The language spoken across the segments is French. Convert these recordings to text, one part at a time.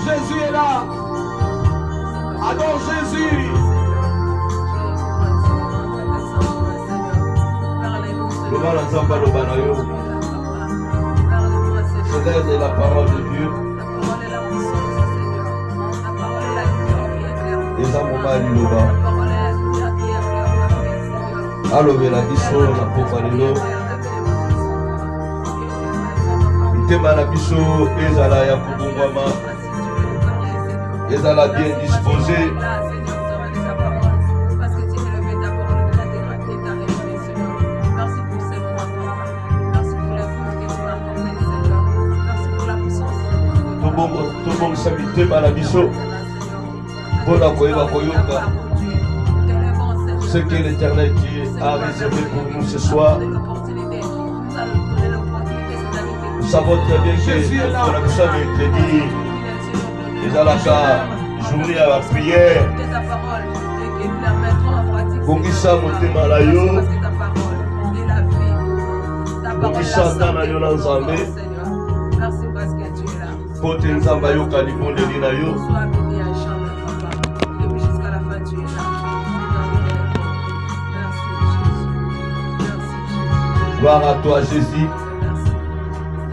Jésus est là. Adore Jésus. C'est la parole de Dieu. Les amants alobe la biso na pokwa lelo mitema na biso ezala ya kobongwama ezala bien disposé tobongisa mitema na biso mpona koyeba koyoka ce que l'Éternel Dieu a réservé pour nous ce soir. Nous savons très bien que notre connexion est dit, les alaka, journée à la prière, Bongisa motema na yo, Bongisa tana yo na Nzambe, Pote Nzamba yo kalibondeli na yo. Gloire à toi Jésus,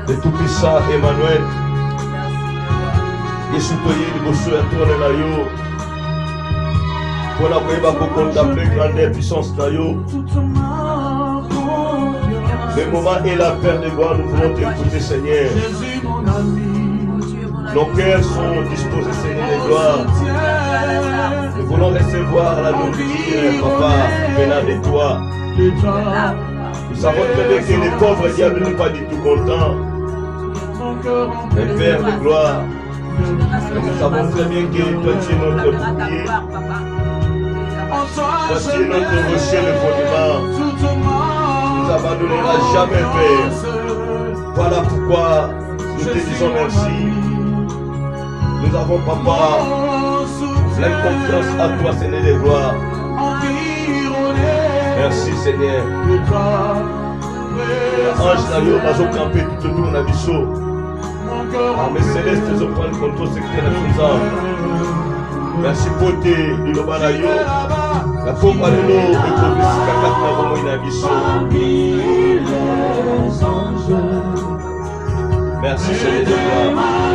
le Tout-Puissant Emmanuel. Yesu toye liboso ya trône na yo. Pour la koyeba ko contempler grandeur puissance na yo. Le moment est la paix de gloire, nous voulons t'écouter Seigneur. Nos cœurs sont disposés Seigneur de gloire. Nous voulons recevoir la nourriture, Papa, venant de toi. Nous savons très bien que les pauvres diables ne sont pas du tout contents. Mais Père de gloire, nous savons très bien que toi tu es notre bouclier. Toi tu es notre rocher de fondement. Tu nous abandonneras jamais, Père. Voilà pourquoi nous te disons merci. Nous avons, Papa, la confiance à toi, Seigneur de gloire. Merci Seigneur. Ange na yo bazo camper tout autour na biso. Armée céleste zo prendre contrôle secteur na Nzambe. Merci pote liloba na yo. La pomba lelo ekobisika kati na bomoi na biso. Merci Seigneur de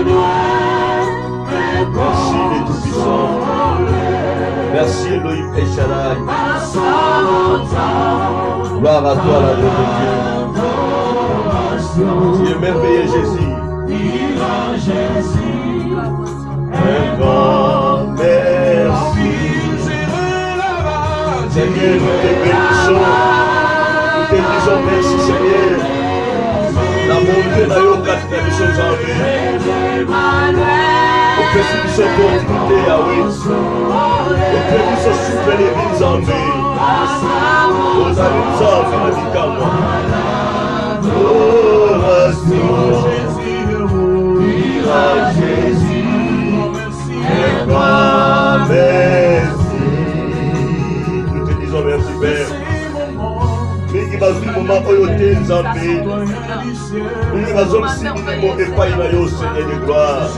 gloire. Merci les tout-puissants. Merci Elohim El Shaddai. Gloire à toi la Dieu de Dieu. Tu es merveilleux Jésus. Un grand merci. Seigneur, nous te bénissons. Nous te disons merci Seigneur. La bonté n'a eu aucun de nous sommes en vie. Au fait, nous sommes continués Yahweh. Au fait, nous sommes soufflés les vies en vie. Aux amis nous sommes médicaments. Oh, Jésus, et pas merci. Nous te disons merci Père. Mais qui va vivre événement oyo te Nzambe nous avons similimo epai na yo Seigneur de gloire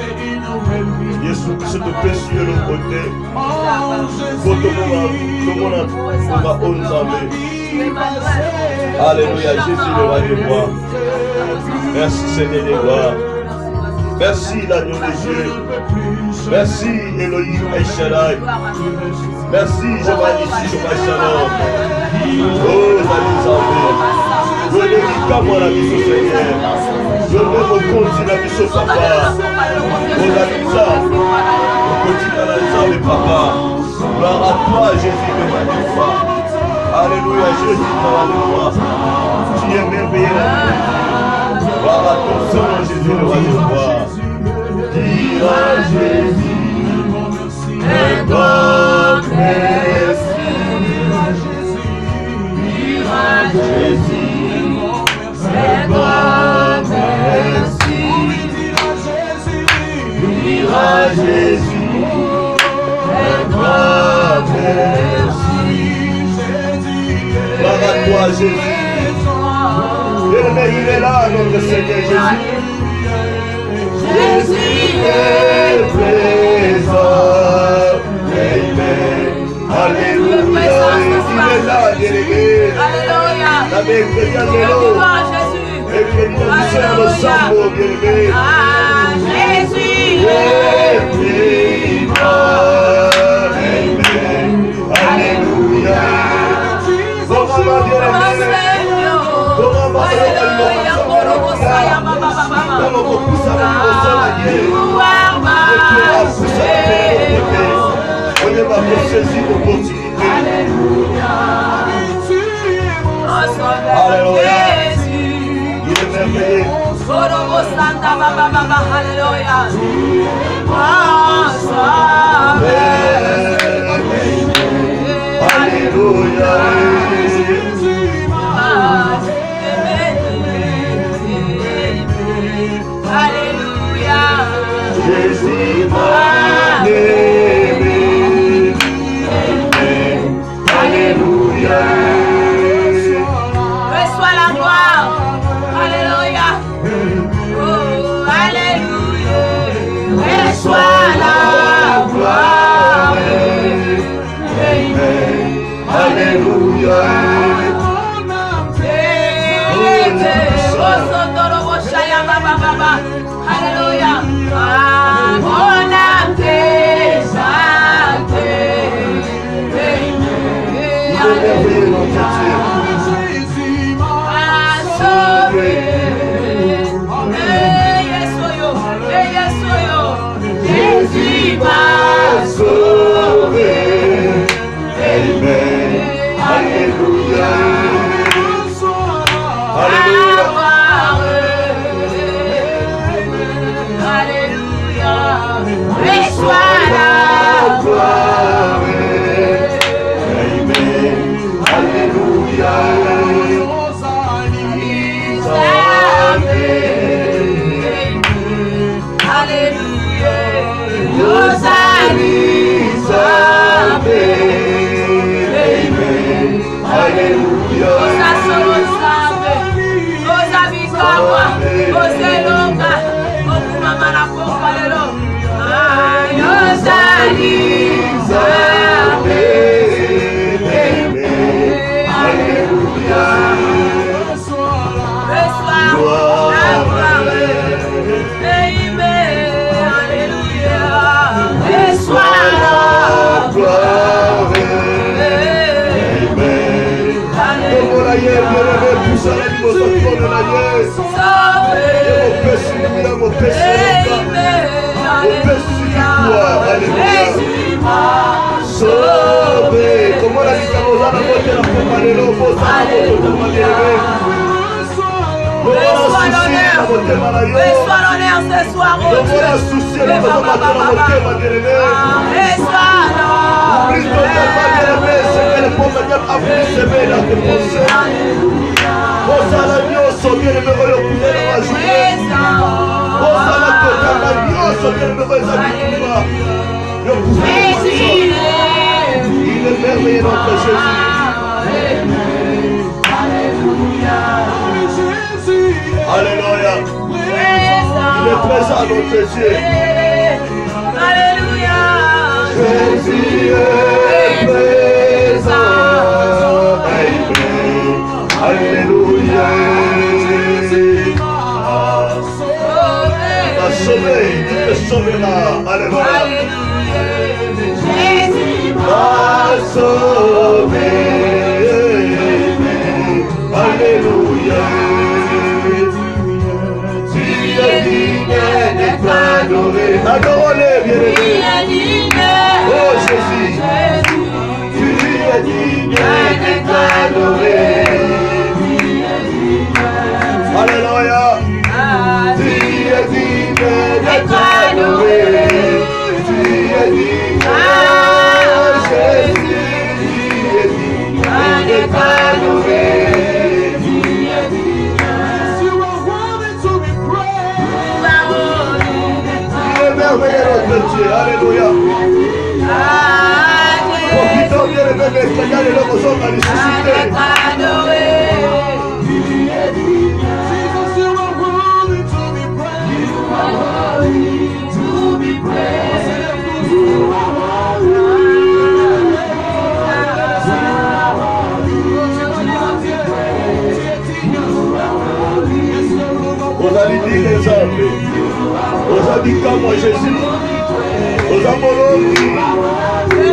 Yesu Kristo topesi yo lokote po tomona komba o Nzambe. Alléluia, Jésus le roi de gloire. Merci Seigneur de gloire. Merci l'agneau de Dieu. Merci Elohim El Shaddai. Merci Jehovah Nissi, Jehovah Shalom. Oh, Zali Nzambe. Venez moi la mission Seigneur. Je veux me continuer la mission Papa. Oh, Zalisa. On continue à la Nzambe Papa. Gloire à toi Jésus de ma foi. Alléluia, Jésus de ma foi. Tu es merveilleux. Gloire à ton sang Jésus le roi de gloire. Dire à Jésus, un grand merci. Dire à Jésus, un grand merci. Dire à Jésus, un grand merci. Gloire à toi Jésus. Il est là, notre Seigneur Jésus. Jésus est présent. Amen. Alléluia. Il est là, délégué. Alléluia. La mercredi de l'eau. Et que nous sommes ensemble, délégué. Jésus est vivant. Amen. Alléluia. Comment délégué? Jésus m'a aimé. Alléluia. Reçois la gloire. Alléluia. Oh, alléluia. Reçois la gloire. Alléluia. Alléluia. Mon âme t'exalte. Jésus m'a sauvé. Jésus m'a sauvé. Amen. Alléluia. Alléluia. Reçois la gloire. Amen. Alléluia. Alléluia. Alléluia. Reçois l'honneur ce soir, oh Dieu. Reçois l'honneur. est présent, notre Dieu. Alléluia. Jésus est présent. Alléluia. Il va sauver, il te sauvera. Alléluia. Jésus m'a sauvé. Alléluia. Tu es digne d'être adoré. Adorez-le, bien-aimé. Oh Jésus. Tu es digne d'être adoré. Alléluia. Tu es digne d'être adoré. Tu es digne. Jésus. Tu es digne d'être adoré. Notre Dieu, alléluia. Profitons bien les bébés, regardez le besoin à ressusciter. Vous allez dire les hommes. Vous avez dit comme moi Jésus. Vous avez dit. Oh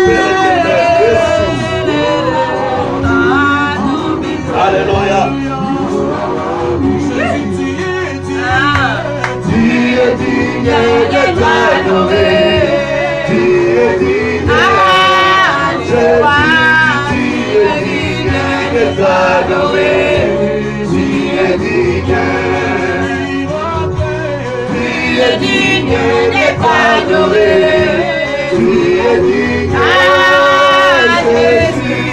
Père éternel, Jésus. Alléluia. Tu es digne d'être adoré. Tu es digne. Jésus, tu es digne d'être adoré. Tu es digne. Tu es digne d'être adoré. Tu es digne, Jésus,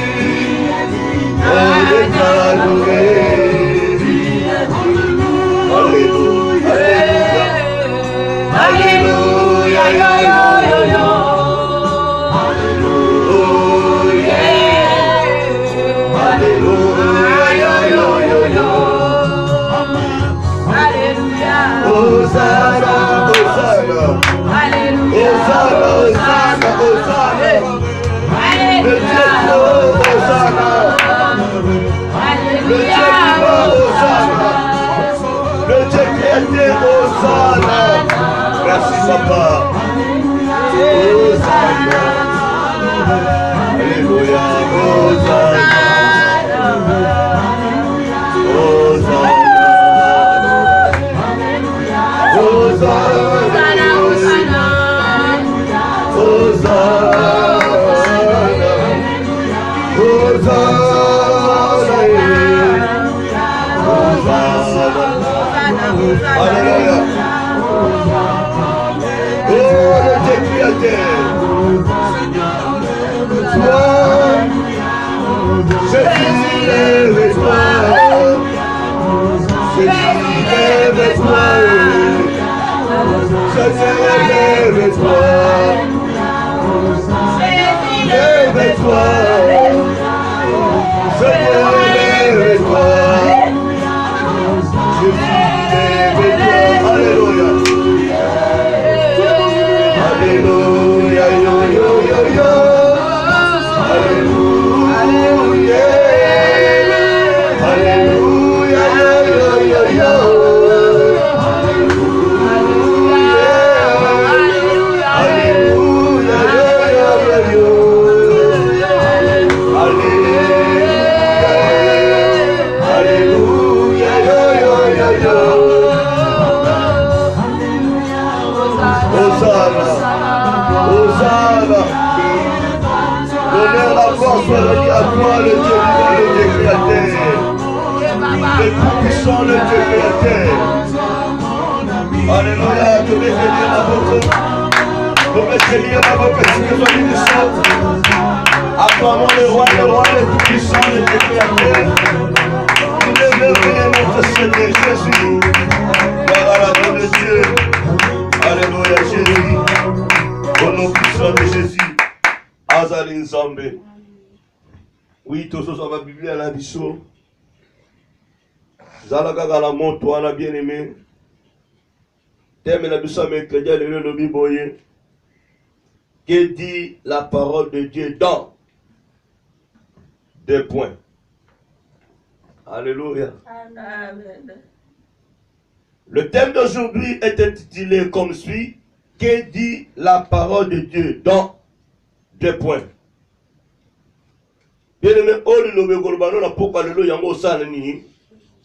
d'être adoré. Alléluia, alléluia, alléluia, Hosanna, Hosanna, Hosanna, Hosanna, Hosanna, le Dieu Hosanna, le Dieu Hosanna, le Dieu créateur Hosanna. Merci Papa. Hosanna, alléluia, Hosanna, Hosanna. Hosanna, Hosanna, Hosanna, Hosanna, alléluia. Oh, le Dieu créateur, toi, Jésus, lève-toi, Jésus, lève-toi. Seigneur, lève-toi, lève-toi, Seigneur, lève-toi, alléluia, alléluia, yo, yo, yo, yo, alléluia, alléluia, yo, yo, yo, yo. L'honneur, la gloire soit rendue à toi, le Dieu vivant, le Dieu créateur. Le tout-puissant, le Dieu créateur. Alléluia, que bénir ma boca. Que bénir ma boca, si que soit bénissant. Acclamons le roi, le tout-puissant, le Dieu créateur. Il est merveilleux, notre Seigneur Jésus. Gloire à la gloire de Dieu. Alléluia, Jésus. Au nom puissant de Jésus. Azali Nzambe. Oui, tous ceux qui ont la Bible à la biso. Zalaka la montre, on a bien aimé. Thème la mission mercredi le lobby boye. Que dit la parole de Dieu dans 2 points. Alléluia. Amen. Le thème d'aujourd'hui est intitulé comme suit. Que dit la parole de Dieu dans 2 points. Bien aimé, oli lobe golbano na poka lelo yango sala ni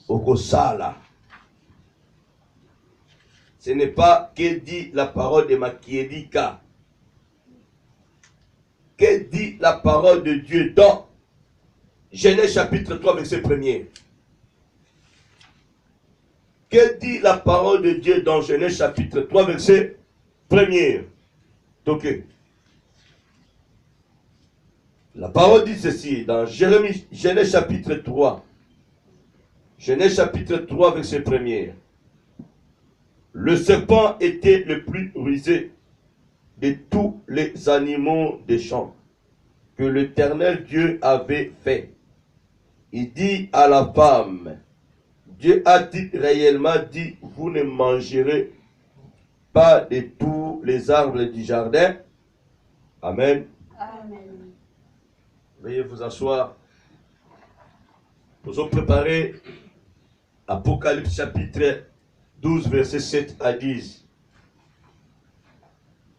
okosala. Ce n'est pas que dit la parole de Makiedika. Que dit la parole de Dieu dans Genèse chapitre 3 verset 1er. Que dit la parole de Dieu dans Genèse chapitre 3 verset 1er. Donc, la parole dit ceci dans Genèse chapitre 3. Genèse chapitre 3 verset 1er. Le serpent était le plus rusé de tous les animaux des champs que l'Éternel Dieu avait fait. Il dit à la femme, Dieu a-t-il réellement dit, vous ne mangerez pas de tous les arbres du jardin? Amen. Amen. Veuillez vous asseoir. Nous allons préparer Apocalypse chapitre 12, verset 7 à 10.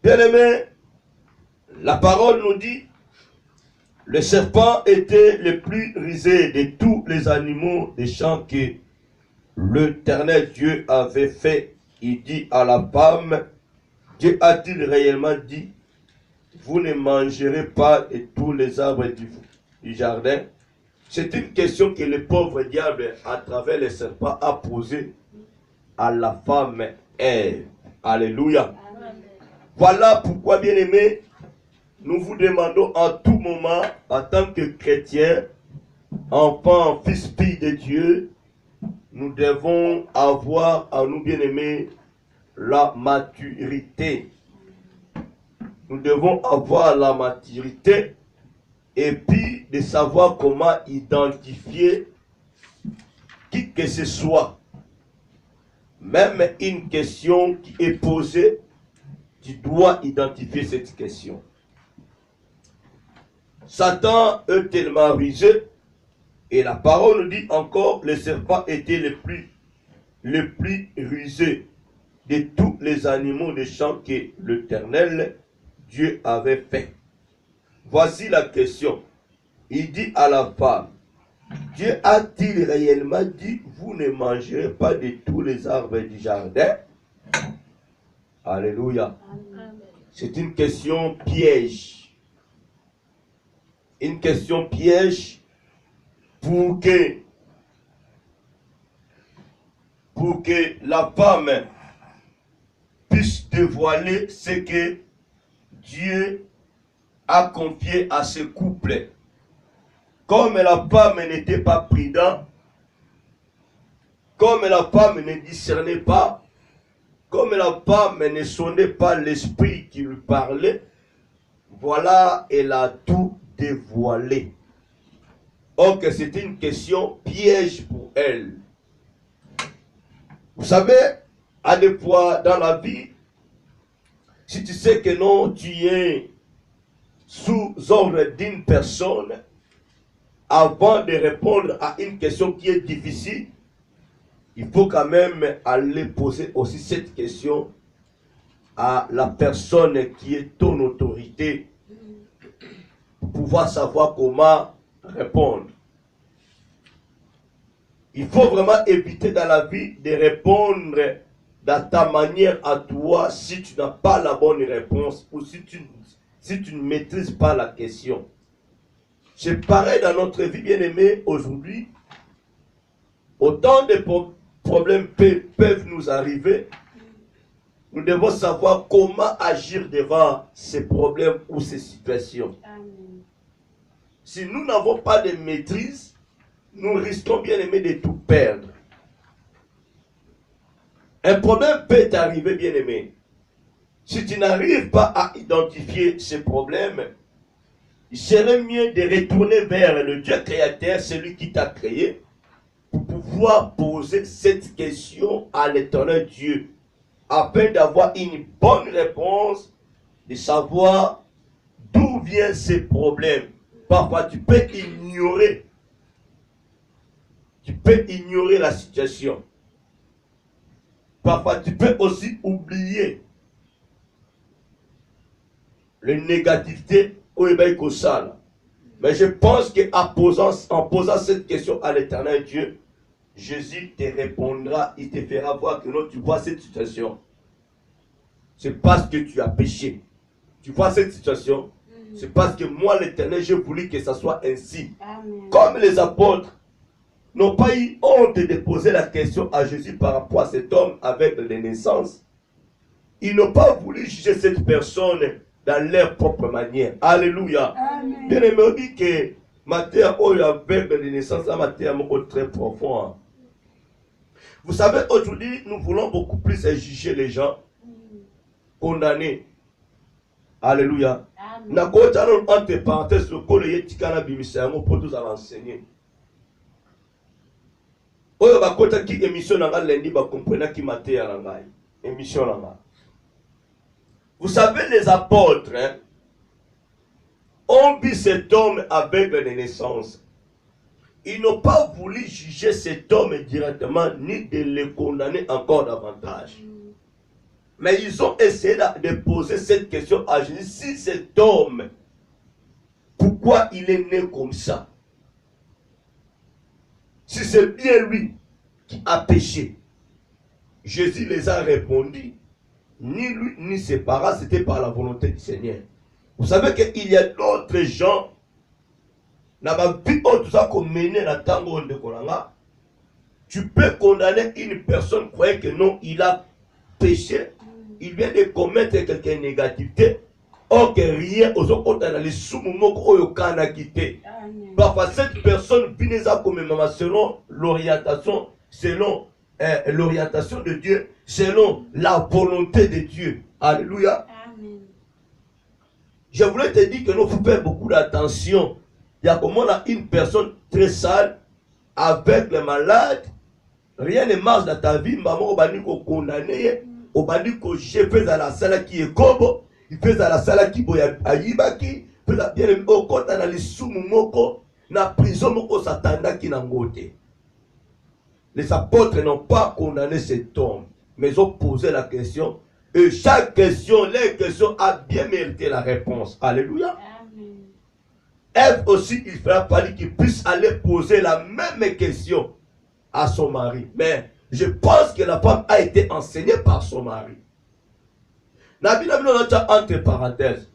Bien-aimés, la parole nous dit, le serpent était le plus rusé de tous les animaux des champs que l'Éternel Dieu avait fait. Il dit à la femme, Dieu a-t-il réellement dit, vous ne mangerez pas de tous les arbres du jardin? C'est une question que le pauvre diable, à travers le serpent, a posée à la femme Ève. Alléluia. Amen. Voilà pourquoi, bien-aimés, nous vous demandons en tout moment, en tant que chrétiens, enfants, fils, filles de Dieu, nous devons avoir en nous, bien-aimés, la maturité. Nous devons avoir la maturité et puis de savoir comment identifier qui que ce soit. Même une question qui est posée, tu dois identifier cette question. Satan est tellement rusé, et la parole nous dit encore, le serpent était le plus rusé de tous les animaux des champs que l'Éternel Dieu avait fait. Voici la question. Il dit à la femme, Dieu a-t-il réellement dit, vous ne mangerez pas de tous les arbres du jardin? Alléluia. Amen. C'est une question piège. Une question piège pour que la femme puisse dévoiler ce que Dieu a confié à ce couple. Comme la femme n'était pas prudente, comme la femme ne discernait pas, comme la femme ne sonnait pas l'esprit qui lui parlait, voilà, elle a tout dévoilé. Or que c'était une question piège pour elle. Vous savez, à des fois dans la vie, si tu sais que non, tu es sous ordre d'une personne, avant de répondre à une question qui est difficile, il faut quand même aller poser aussi cette question à la personne qui est ton autorité pour pouvoir savoir comment répondre. Il faut vraiment éviter dans la vie de répondre dans ta manière à toi si tu n'as pas la bonne réponse ou si tu ne maîtrises pas la question. C'est pareil dans notre vie, bien-aimés, aujourd'hui. Autant de problèmes peuvent nous arriver. Nous devons savoir comment agir devant ces problèmes ou ces situations. Amen. Si nous n'avons pas de maîtrise, nous risquons, bien-aimés, de tout perdre. Un problème peut t'arriver, bien-aimé. Si tu n'arrives pas à identifier ces problèmes, il serait mieux de retourner vers le Dieu créateur, celui qui t'a créé, pour pouvoir poser cette question à l'Éternel Dieu. afin d'avoir une bonne réponse, de savoir d'où viennent ces problèmes. Parfois, tu peux ignorer. Tu peux ignorer la situation. Parfois, tu peux aussi oublier les négativités au Ebaïkosal. Mais je pense qu'en posant cette question à l'Éternel Dieu, Jésus te répondra, il te fera voir que non, tu vois cette situation. C'est parce que tu as péché. Tu vois cette situation. C'est parce que moi, l'Éternel, j'ai voulu que ça soit ainsi. Amen. Comme les apôtres n'ont pas eu honte de poser la question à Jésus par rapport à cet homme avec les naissances, ils n'ont pas voulu juger cette personne dans leur propre manière. Alléluia. Amen. Bien aimé, on dit que matière avec les naissances, la matière est très profonde. Vous savez, aujourd'hui, nous voulons beaucoup plus juger les gens, condamner. Alléluia. Nakota entre parenthèses, le col est ticana bimisango pour tous à l'enseigner. Oyo bakota ki émission nanga lundi ba comprendre ki maté ya ngai. Émission nanga. Vous savez, les apôtres ont vu cet homme avec les naissances. Ils n'ont pas voulu juger cet homme directement ni de le condamner encore davantage. Mais ils ont essayé de poser cette question à Jésus. Si cet homme, pourquoi il est né comme ça? Si c'est bien lui qui a péché. Jésus les a répondu. Ni lui, ni ses parents, c'était par la volonté du Seigneur. Vous savez qu'il y a d'autres gens, tu peux condamner une personne croyant que non, il a péché, il vient de commettre quelque négativité, or que rien aux autres dans les sous-moments quitté. Parfois, cette personne vient comme maman selon l'orientation, selon l'orientation de Dieu, selon la volonté de Dieu. Alléluia. Amen. Je voulais te dire que nous faut faire beaucoup d'attention. Il y a comme on a une personne très sale avec les malades. Rien ne marche dans ta vie. Maman, on va dire qu'on condamné. On va dire que je fais à la salle qui est kobo. Il fait à la salle qui est aïbaki. Il fait bien le côté dans les sous-moko. Dans la prison, on s'attendait qu'il n'en goûte. Les apôtres n'ont pas condamné cet homme, mais ils ont posé la question. Et chaque question, les questions a bien mérité la réponse. Alléluia. Amen. Ève aussi, il fera fallu qu'il puisse aller poser la même question à son mari. Mais je pense que la femme a été enseignée par son mari. Entre parenthèses.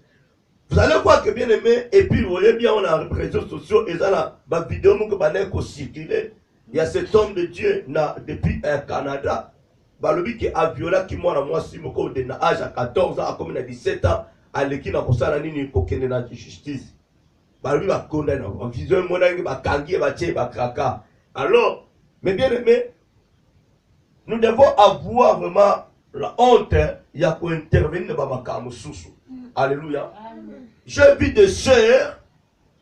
Vous allez voir que bien aimé, et puis vous voyez bien, on a les réseaux sociaux, et ça là, ma vidéo, nous circuler. Il y a cet homme de Dieu depuis un Canada. Balobi qui a violé qui moi si mon de âge à 14 ans comme à 17 ans à l'équipe na kosala nini ko kende na justice. Balobi va condamner en vision mon ngi ba kangi ba tche ba kraka. Alors, mais bien aimé, nous devons avoir vraiment la honte, il y a pour intervenir dans makambo susu. Alléluia. J'ai vu des sœurs,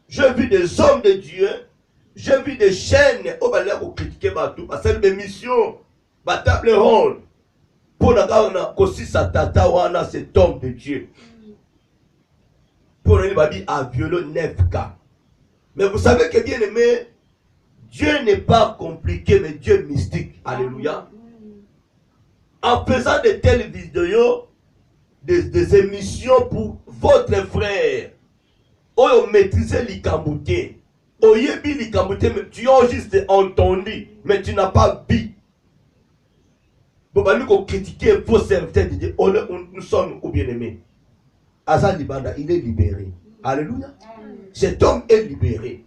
j'ai vu des hommes de Dieu. J'ai vu des chaînes où on va critiquer tout. Parce que mes missions, ma table ronde, pour la aussi sa tata wana cet homme de Dieu. Pour le babi a violé 9 cas. Mais vous savez que bien aimé, Dieu n'est pas compliqué, mais Dieu est mystique. Alléluia. En faisant de telles vidéos, des émissions pour votre frère, où on maîtrisait l'ikambouté. Tu as juste entendu, mais tu n'as pas vu. Nous critiquer faux serviteur de Dieu. Nous sommes bien aimés. Azal Libanda, il est libéré. Alléluia. Cet homme est libéré.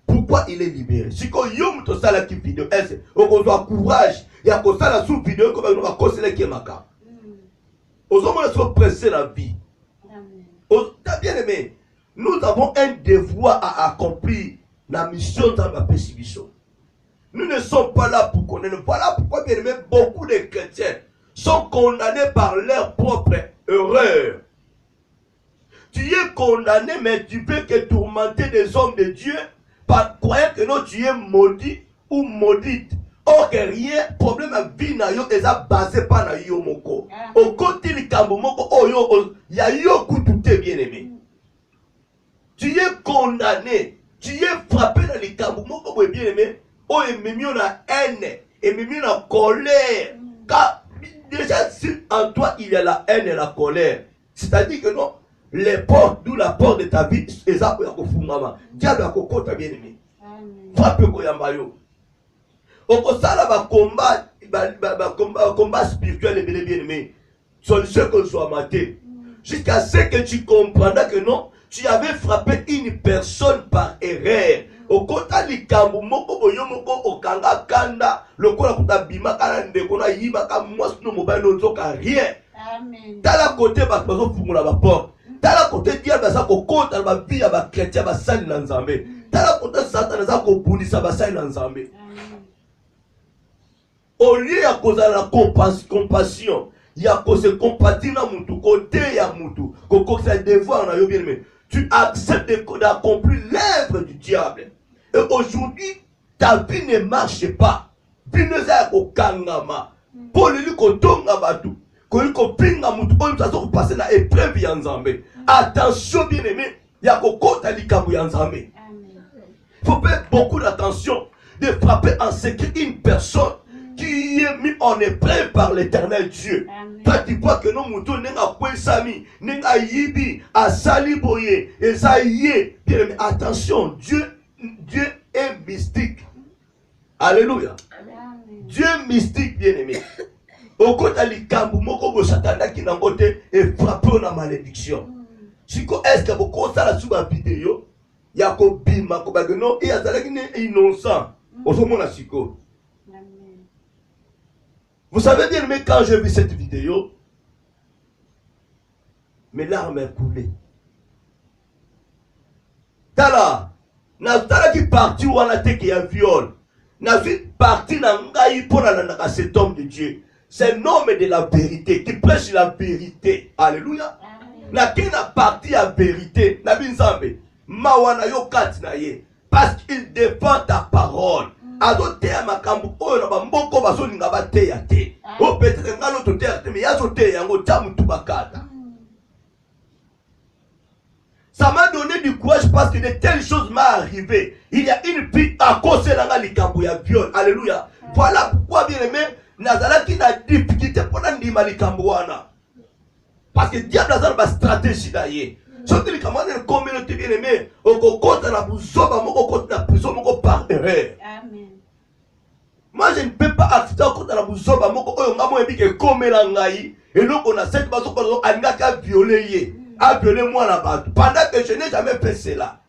Pourquoi il est libéré? Si on yom to sala qui vidéo, on doit courage. Il y a qu'on sala sous vidéo comme on va conseiller qui est maka. Aux hommes on se presser la vie. T'as bien aimé. Nous avons un devoir à accomplir la mission dans la pécivision. Nous ne sommes pas là pour connaître. Voilà pourquoi bien aimé, beaucoup de chrétiens sont condamnés par leur propre erreur. Tu es condamné, mais tu peux que tourmenter des hommes de Dieu par croyant que non, tu es maudit ou maudite. Or que rien, problème à vie na yo, est basé par na yo moko. Au côté du kambo moko, oh yo, ya yo koutoute bien aimé. Tu es condamné, tu es frappé dans les kambo moko, bien aimé. Oh, et même on a haine, et même on a colère. Car déjà, si en toi il y a la haine et la colère, c'est-à-dire que non, les portes, d'où la porte de ta vie, c'est ça pour la diable a coco, ta bien aimé. Frappe koyambayo. Au ça va combat spirituel et bien aimé. Solution que soit maté. Jusqu'à ce que tu comprendras que non, tu avais frappé une personne par erreur. Au côté du kambu moko boyo moko okanga kanda lokola kuta bima kana ndeko na yiba ka mwasi no mobile no zoka rien. Amen. Tala côté ba bazo fungula ba porte. Tala côté diable za ko kota ba vie ba chrétien ba sali na nzambe. Tala côté satan za ko bundisa ba sali na nzambe. Au lieu ya kozala la compassion, ya ko se compatir na mutu côté ya mutu, ko ko sa devoir na yo bien aimé. Tu acceptes d'accomplir l'œuvre du diable. Et aujourd'hui, ta vie ne marche pas. Vie ne sert au kangama. Pour lui, kotonga batu. Ko pinga mutu. Ko ça se passer na épreuve ya nzambe. Attention bien aimé, ya ko kota likambo ya nzambe. Il faut faire beaucoup d'attention de frapper en secret une personne qui est mis en épreuve par l'éternel Dieu. Toi tu vois que non mutu nenga kwesami, nenga yibi, asali boye, esaye. Bien aimé, attention, Dieu est mystique. Alléluia. Amen. Dieu est mystique, bien aimé. Au côté du kambu, moko bo satana qui n'a côté et frappé na malédiction. Siko est-ce que beaucoup ça la sous ma vidéo, yako bima ko bagno et azala qui est innocent. Osomona siko. Vous savez bien aimé, quand j'ai vu cette vidéo, mes larmes ont coulé. Tala Natala qui parti ou la tête qui a viol. N'a vu parti dans ngai pour cet homme de Dieu. C'est un homme de la vérité qui prêche la vérité. Alléluia. Na qui n'a parti à vérité. Na binzambe. Mawana yo kat na ye. Parce qu'il défend ta parole. Azote ya makambu oyo na bamboko bazolinga bateya te. O peut-être ngalo to te mais yazote yango tamu tubakata. Ça m'a donné du courage parce que de telles choses m'ont arrivé. Il y a une fille à cause de la likambu ya viol. Alléluia. Voilà pourquoi bien aimé, Nazala qui n'a difficulté pour la likambu wana. Parce que diable a une stratégie d'ailleurs. Surtout quand on est une communauté bien aimée, on compte dans la boussole, on compte dans la prison, on par erreur. Amen. Moi je ne peux pas accepter qu'on dans la boussole, on a dit que comme l'angaï, et donc on a cette boussole, on a qu'à violer. Appelez-moi là-bas. Pendant que je n'ai jamais fait cela.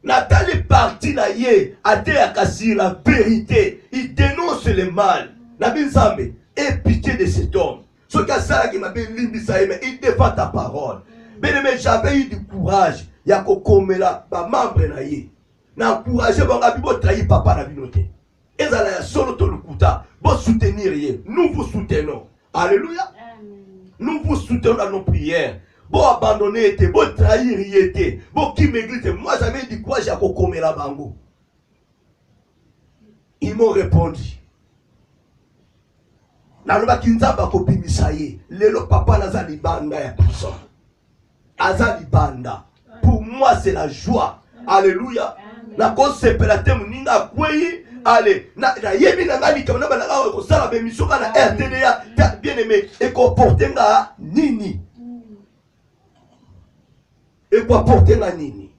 Nathalie parti là hier, a dit à Kassi la vérité. Il dénonce le mal. Nabi Zambé, aie pitié de cet homme. Ce Kassala qui m'a dit mais il défend ta parole. Mais j'avais eu du courage. Il y a Kokomela, ma membre là hier. N'a encouragé mon ami, bon trahir papa na binoté. Et ça là, solo to le kuta. Bon soutenir hier. Nous vous soutenons. Alléluia. Nous vous soutenons dans nos prières. Bon abandonner était, bon trahir y était, bon qui m'église, moi j'avais dit quoi j'ai commis la bango. Ils m'ont répondu. Naloba kinzaba ko bimisaye, lelo papa nazali banda ya personne. Azali banda. Pour moi c'est la joie. Alléluia. Na ko sepelate muninga kwei, allez, na yebi na ngali kamna bana ko sala be mission na RTDA, bien aimé, et ko portenga nini. Et quoi porter la nini?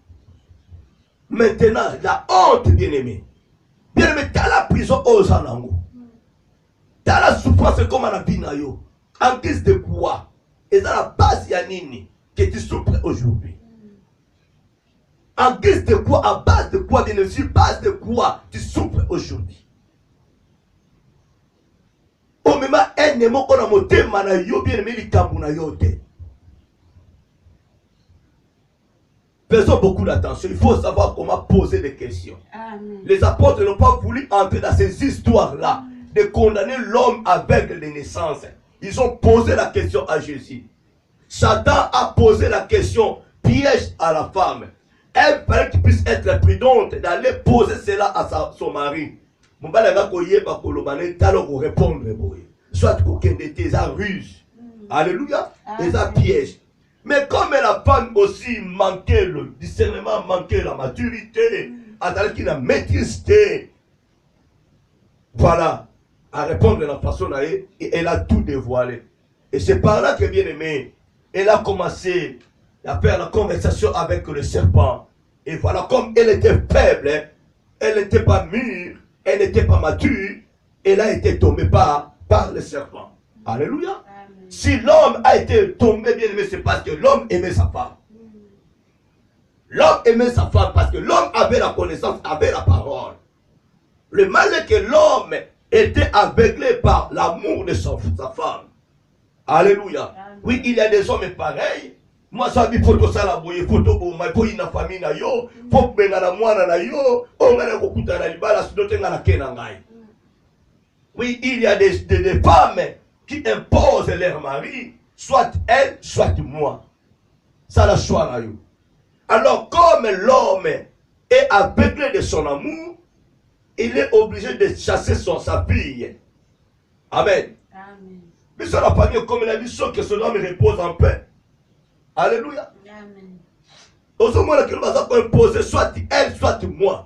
Maintenant, la honte, bien-aimé. Bien-aimé, t'as la prison aux anango. T'as la souffrance comme à la vie na yo. En guise de quoi? Et dans la base ya nini que tu souffres aujourd'hui. En guise de quoi? À base de quoi? Bien sûr, base de quoi tu souffres aujourd'hui. Au même ennemi qu'on a monté mana yo bien-aimé li kambu na yo te. Faisons beaucoup d'attention. Il faut savoir comment poser des questions. Amen. Les apôtres n'ont pas voulu entrer dans ces histoires-là de condamner l'homme aveugle de naissance. Ils ont posé la question à Jésus. Satan a posé la question piège à la femme. Elle fallait qu'il puisse être prudente d'aller poser cela à son mari. mobali nga koyeba koloba ne talo ko répondre boye soit kokende te eza ruse. Alléluia, eza piège. Mais comme la femme aussi manquait le discernement, manquait la maturité, qui la maîtrise, voilà, à répondre de la façon et elle a tout dévoilé. Et c'est par là que, bien aimé, elle a commencé à faire la conversation avec le serpent. Et voilà, comme elle était faible, elle n'était pas mûre, elle n'était pas mature, elle a été tombée par le serpent. Alléluia. Si l'homme a été tombé, bien aimé, c'est parce que l'homme aimait sa femme. L'homme aimait sa femme parce que l'homme avait la connaissance, avait la parole. Le mal est que l'homme était aveuglé par l'amour de sa femme. Alléluia. Oui, il y a des hommes pareils. Moi, ça dit photo ça la boye, photo pour ma boye na famille na yo, faut benga na mwana na yo, on va na kokuta na libala, sinon tenga na kena ngai. Oui, il y a des femmes qui imposent leur mari, soit elle, soit moi. Ça la choix na yo. Alors, comme l'homme est aveuglé de son amour, il est obligé de chasser sa fille. Amen. Amen. Mais ça n'a pas dit comme il a dit que son homme repose en paix. Alléluia. Amen. Au moment où il va imposer soit elle, soit moi.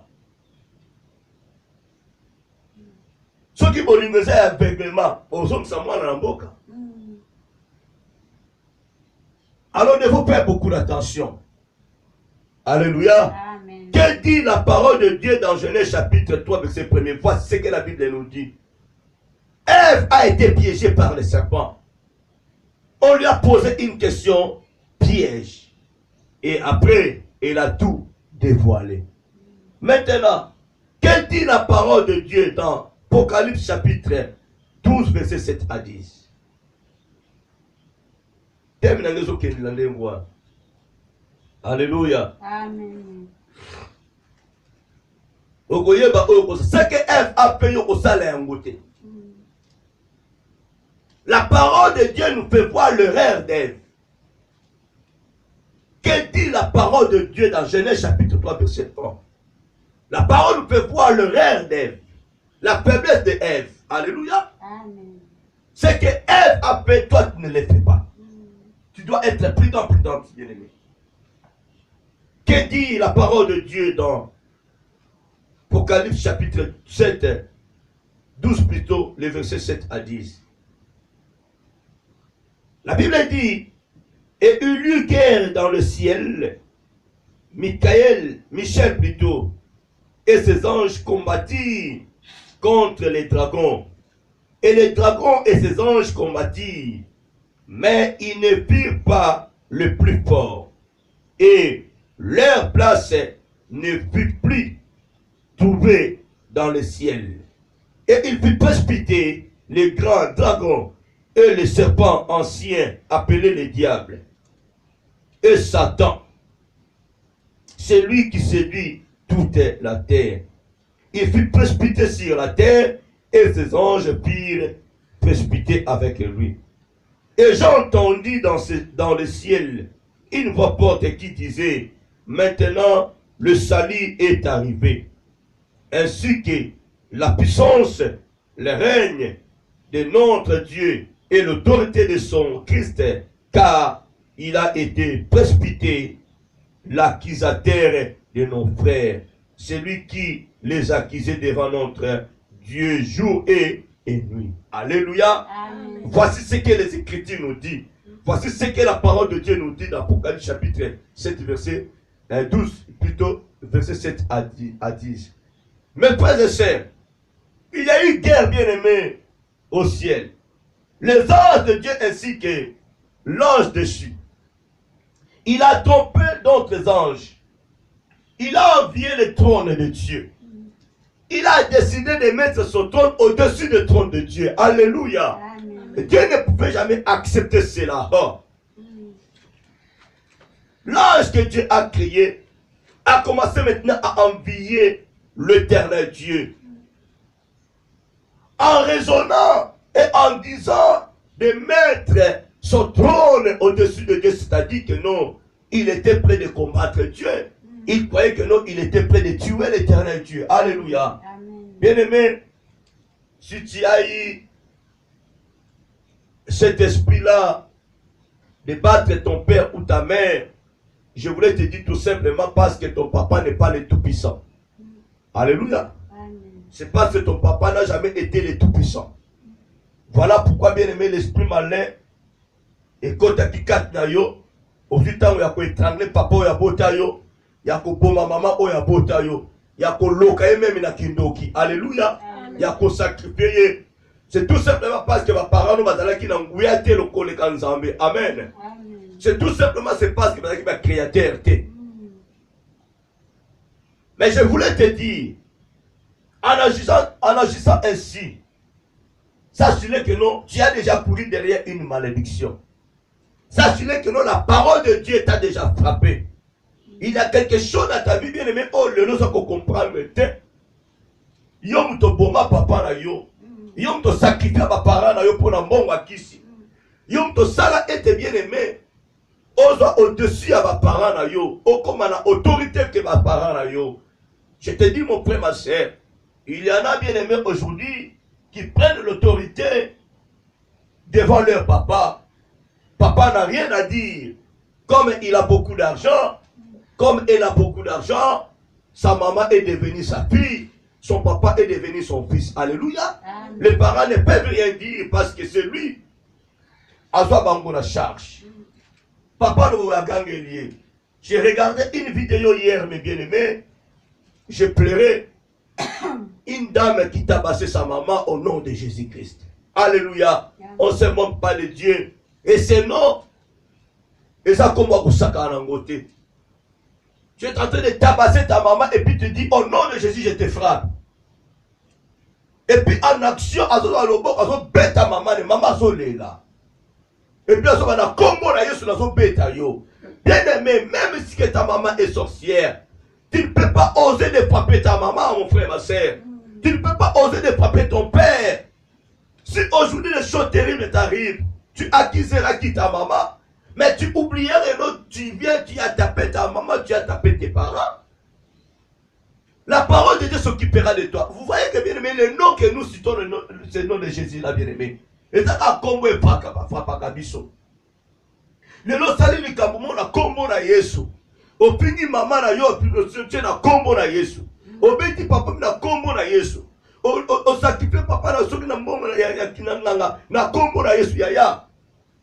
Ceux qui vont lui aveuglement, aux hommes, c'est moi dans la boca. Alors, il faut faire beaucoup d'attention. Alléluia. Amen. Que dit la parole de Dieu dans Genèse chapitre 3, verset 1er? Voici ce que la Bible nous dit. Ève a été piégée par le serpent. On lui a posé une question piège. Et après, elle a tout dévoilé. Maintenant, que dit la parole de Dieu dans Apocalypse chapitre 12, verset 7 à 10? Alléluia. Amen. Ce que Ève a fait au salaire en côté. La parole de Dieu nous fait voir l'erreur d'Ève. Que dit la parole de Dieu dans Genèse chapitre 3, verset 1? La parole nous fait voir l'erreur d'Ève. La faiblesse d'Ève. Alléluia. Amen. Ce que Ève a fait, toi tu ne le fais pas. Tu dois être prudent, bien-aimé. Que dit la parole de Dieu dans Apocalypse chapitre 7, 12 plutôt, les versets 7 à 10? La Bible dit, et il y eut guerre dans le ciel, Michel plutôt, et ses anges combattirent contre les dragons. Et les dragons et ses anges combattirent, mais ils ne firent pas le plus fort. Et leur place ne fut plus trouvée dans le ciel. Et il fut précipité les grands dragons et les serpents anciens appelés les diables. Et Satan, c'est lui qui séduit toute la terre. Il fut précipité sur la terre et ses anges furent précipités avec lui. Et j'entendis dans le ciel une voix forte qui disait, maintenant le salut est arrivé, ainsi que la puissance, le règne de notre Dieu et l'autorité de son Christ, car il a été précipité l'accusateur de nos frères, celui qui les accusait devant notre Dieu jour et nuit. Alléluia. Amen. Voici ce que les Écritures nous disent. Voici ce que la parole de Dieu nous dit dans Apocalypse chapitre 7, verset 12, plutôt verset 7 à 10. Mes frères et sœurs, il y a eu guerre, bien-aimée, au ciel. Les anges de Dieu ainsi que l'ange dessus. Il a trompé d'autres anges. Il a envié le trône de Dieu. Il a décidé de mettre son trône au-dessus du trône de Dieu. Alléluia. Amen. Dieu ne pouvait jamais accepter cela. Oh. L'ange que Dieu a créé a commencé maintenant à envier l'éternel Dieu. En raisonnant et en disant de mettre son trône au-dessus de Dieu, c'est-à-dire que non, il était prêt de combattre Dieu. Il croyait que non, il était prêt de tuer l'éternel Dieu. Alléluia. Amen. Bien-aimé, si tu as eu cet esprit-là de battre ton père ou ta mère, je voulais te dire tout simplement parce que ton papa n'est pas le Tout-Puissant. Alléluia. C'est parce que ton papa n'a jamais été le Tout-Puissant. Voilà pourquoi, bien aimé, l'esprit malin, et quand tu as dit 4 nayo, au vu temps où il y a étrangler papa ou ya bota yo, il y a boma maman ou ya bota yo, il y a loka et même na kindoki. Alléluia. Il y a sacrifier. C'est tout simplement parce que mes parents nous bazala qui n'angouya te le kole kanzambe. Amen. C'est tout simplement c'est parce que bazala qui va créateur te. Mais je voulais te dire, en agissant ainsi, sachez que non, tu as déjà couru derrière une malédiction. Sachez que non, la parole de Dieu t'a déjà frappé. Il y a quelque chose dans ta vie, bien aimé, oh, le nom, ça qu'on comprend, mais yom to boma papa na yo, yom to sacrifier ma parent na yo pour na mbongo akisi, yom to sala ete bien aimé, ozo au-dessus à ma parent na yo, o comme na autorité que ma parent na yo. Je te dis mon frère, ma soeur, il y en a bien aimé aujourd'hui qui prennent l'autorité devant leur papa. Papa n'a rien à dire. Comme il a beaucoup d'argent, comme elle a beaucoup d'argent, sa maman est devenue sa fille, son papa est devenu son fils. Alléluia. Amen. Les parents ne peuvent rien dire parce que c'est lui. À soi, bango la charge. Papa ne va gagner. J'ai regardé une vidéo hier, mes bien-aimés. J'ai pleuré. Une dame qui tabassait sa maman au nom de Jésus-Christ. Alléluia. On ne se moque pas de Dieu. Et c'est non. Et ça, comme vous savez, tu es en train de tabasser ta maman et puis tu dis au nom de Jésus, je te frappe. Et puis en action, à ce bête ta maman, et maman là. Et puis à ce moment-là, comment la Yesu na bête yo. Bien aimé, même si que ta maman est sorcière, tu ne peux pas oser de frapper ta maman, mon frère, ma soeur. Tu ne peux pas oser de frapper ton père. Si aujourd'hui les choses terribles t'arrivent, tu accuseras qui ta maman, mais tu oublieras l'autre, tu viens, tu as tapé ta maman, tu as tapé tes parents. La parole de Dieu s'occupera de toi. Vous voyez que bien aimé, le nom que nous citons, c'est le nom de Jésus là, bien aimé. Et ça a combo et pas kabiso. Le nom sali ni kabumo na combo na Yesu. Au pingi maman na yo, tu na combo na Yesu. Au beti papa na combo na Yesu. Au sacrifice papa na soki na mbongo na combo na Yesu yaya.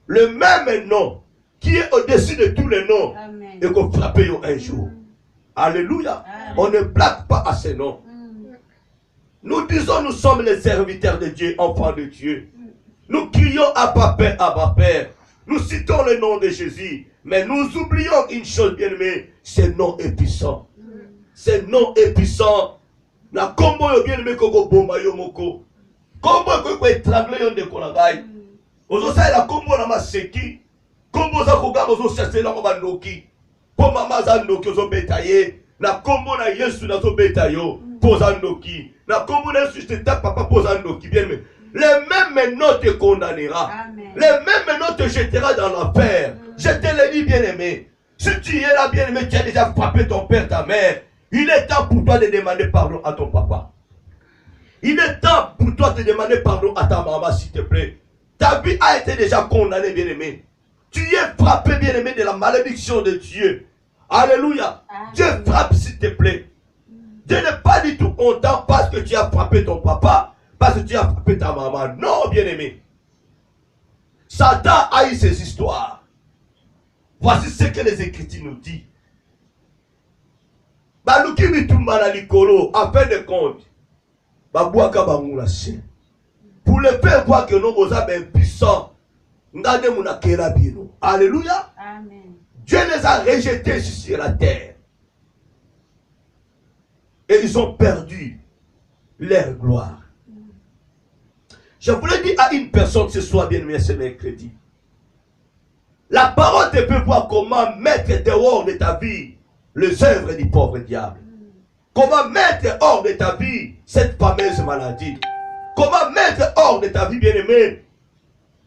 Le même nom qui est au-dessus de tous les noms. Amen. Et qu'on frappe un jour. Alléluia. Amen. On ne blague pas à ces noms. Nous disons nous sommes les serviteurs de Dieu, enfants de Dieu. Nous crions Abba Père, Abba Père. Nous citons le nom de Jésus. Mais nous oublions une chose bien aimée. Ce nom est puissant. Ce nom est puissant. Na kombo yo bien aimé koko bomba yo moko. Kombo ko étrangler yo de kolangai. Ozo sa la kombo na maseki. Kombo za koga ozo chercher na ko bandoki. Po mama za ndoki ozo betaye. Na kombo na Yesu na zo betayo. Po za ndoki. Na kombo na Yesu te tape papa po za ndoki bien aimé. Le même nom te condamnera. Amen. Le même nom te jettera dans l'enfer. Je te le dis bien aimé. Si tu es là bien aimé, tu as déjà frappé ton père, ta mère. Il est temps pour toi de demander pardon à ton papa. Il est temps pour toi de demander pardon à ta maman, s'il te plaît. Ta vie a été déjà condamnée, bien-aimé. Tu es frappé, bien-aimé, de la malédiction de Dieu. Alléluia. Amen. Dieu frappe, s'il te plaît. Dieu n'est pas du tout content parce que tu as frappé ton papa, parce que tu as frappé ta maman. Non, bien-aimé. Satan a eu ses histoires. Voici ce que les Écritures nous disent. Baluki mitumba na likolo, en fin de compte, babouaka bangoula se. Pour le père voir que nous sommes impuissants, ngade muna kera bino. Alléluia. Amen. Dieu les a rejetés sur la terre. Et ils ont perdu leur gloire. Je voulais dire à une personne ce soir, bien aimé, ce mercredi. La parole te peut voir comment mettre dehors de ta vie les œuvres du pauvre diable. Comment mettre hors de ta vie cette fameuse maladie. Comment mettre hors de ta vie, bien-aimé,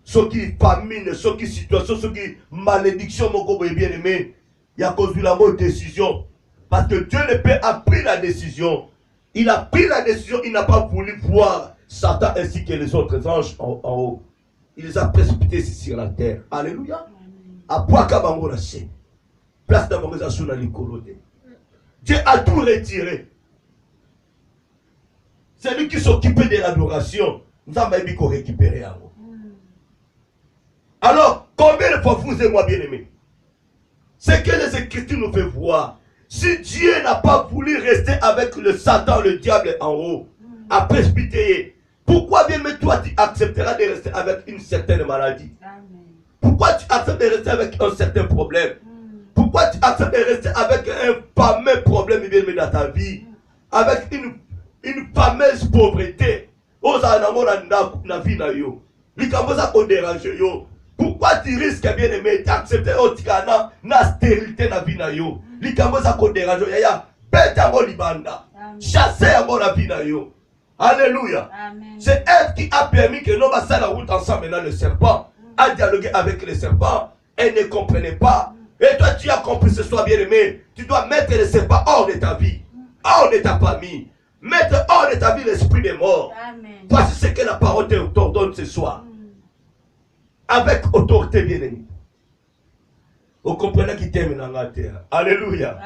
ce qui famine, ce qui situation, ce qui malédiction, mon bien-aimé. Il y a cause de la mauvaise décision. Parce que Dieu ne peut pas pris la décision Il a pris la décision, il n'a pas voulu voir Satan ainsi que les autres anges en haut. Il les a précipités ici sur la terre. Alléluia. Place d'amoralisation dans l'écologie. Dieu a tout retiré. C'est lui qui s'occupait de l'adoration. Nous avons dit qu'on récupérait. Alors, combien de fois vous et moi, bien-aimés, c'est que les Écritures nous fait voir. Si Dieu n'a pas voulu rester avec le Satan, le diable en haut, à presbyter, pourquoi bien mais toi tu accepteras de rester avec une certaine maladie? Pourquoi tu acceptes de rester avec un certain problème? Pourquoi tu acceptes de rester avec un fameux problème dans ta vie? Avec une fameuse pauvreté? Pourquoi tu risques bien aimé d'accepter la stérilité dans la vie? Chasser la vie. Alléluia. C'est elle qui a permis que nous passions la route ensemble. Maintenant, le serpent a dialogué avec le serpent. Elle ne comprenait pas. Et toi, tu as compris ce soir, bien aimé. Tu dois mettre le serpent hors de ta vie, hors de ta famille. Mettre hors de ta vie l'esprit des morts. Voici ce que la parole t'ordonne ce soir. Avec autorité, bien aimé. Vous comprenez qui t'aime dans la terre. Alléluia.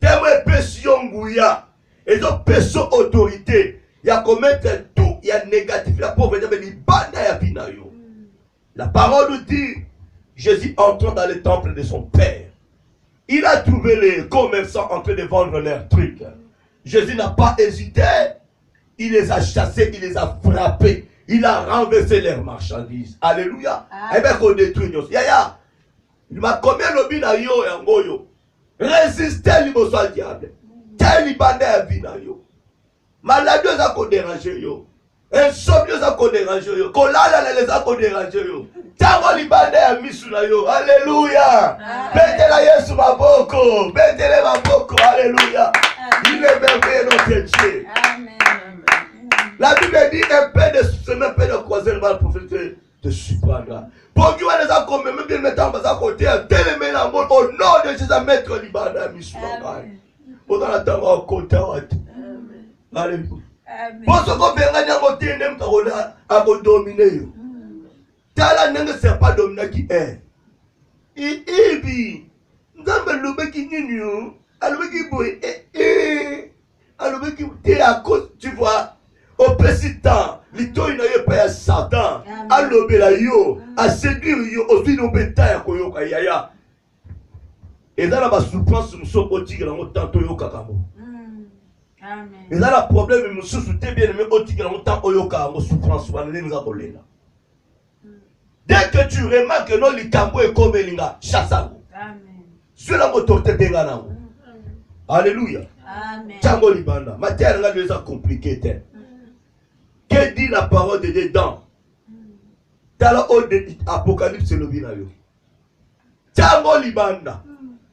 T'aimes pression gouya. Et donc, pression autorité. Il y a commettre tout. Il y a négatif. La pauvreté, mais il y a la parole nous dit, Jésus entrant dans le temple de son père. Il a trouvé les commerçants en train de vendre leurs trucs. Jésus n'a pas hésité. Il les a chassés, il les a frappés. Il a renversé leurs marchandises. Alléluia. Et bien qu'on détruit. Yaya. Il m'a commis le bina yo et ngoyo. Résister l'imoso al diable. Tel libandé à vina yo. Maladie a qu'on dérange yo. Insomnie a qu'on dérange yo. Kolala les a qu'on dérange yo. Tango libandé à misuna yo. Alléluia. Bêtez-la Yesu maboko. Bêtez-la maboko. Alléluia. Il est merveilleux notre Dieu. La Bible dit un peu de semaine, un peu de croiser le mal prophète te surprendra. Pour que les a comme même bien mettre en bas à côté, télémé la mort au nom de Jésus, maître libanda misuna. Pendant la temps au côté. Alléluia. Pour ce qu'on verra dans côté même à vous dominer. Tala ne sert pas dominer qui est. Et puis, nous avons le bec qui nous, alors qui boit, alors qui t'es à cause, tu vois. Au président, l'ito il n'a pas à Satan, à l'obéla yo, à séduire yo, au suite de bétail à koyoka yaya. Et dans la souffrance, nous sommes au tigre en temps toyoka kamo. Et dans le problème, nous sommes bien aimés au tigre en temps oyoka en souffrance, on est nous là. Dès que tu remarques que non, les cambo est comme linga, chassango. Sur la autorité de l'anango. Alléluia. Tchango libanda. Matière là déjà compliqué. Que dit la parole de dedans? Dans l'Apocalypse, c'est le binayo. Tchango libanda.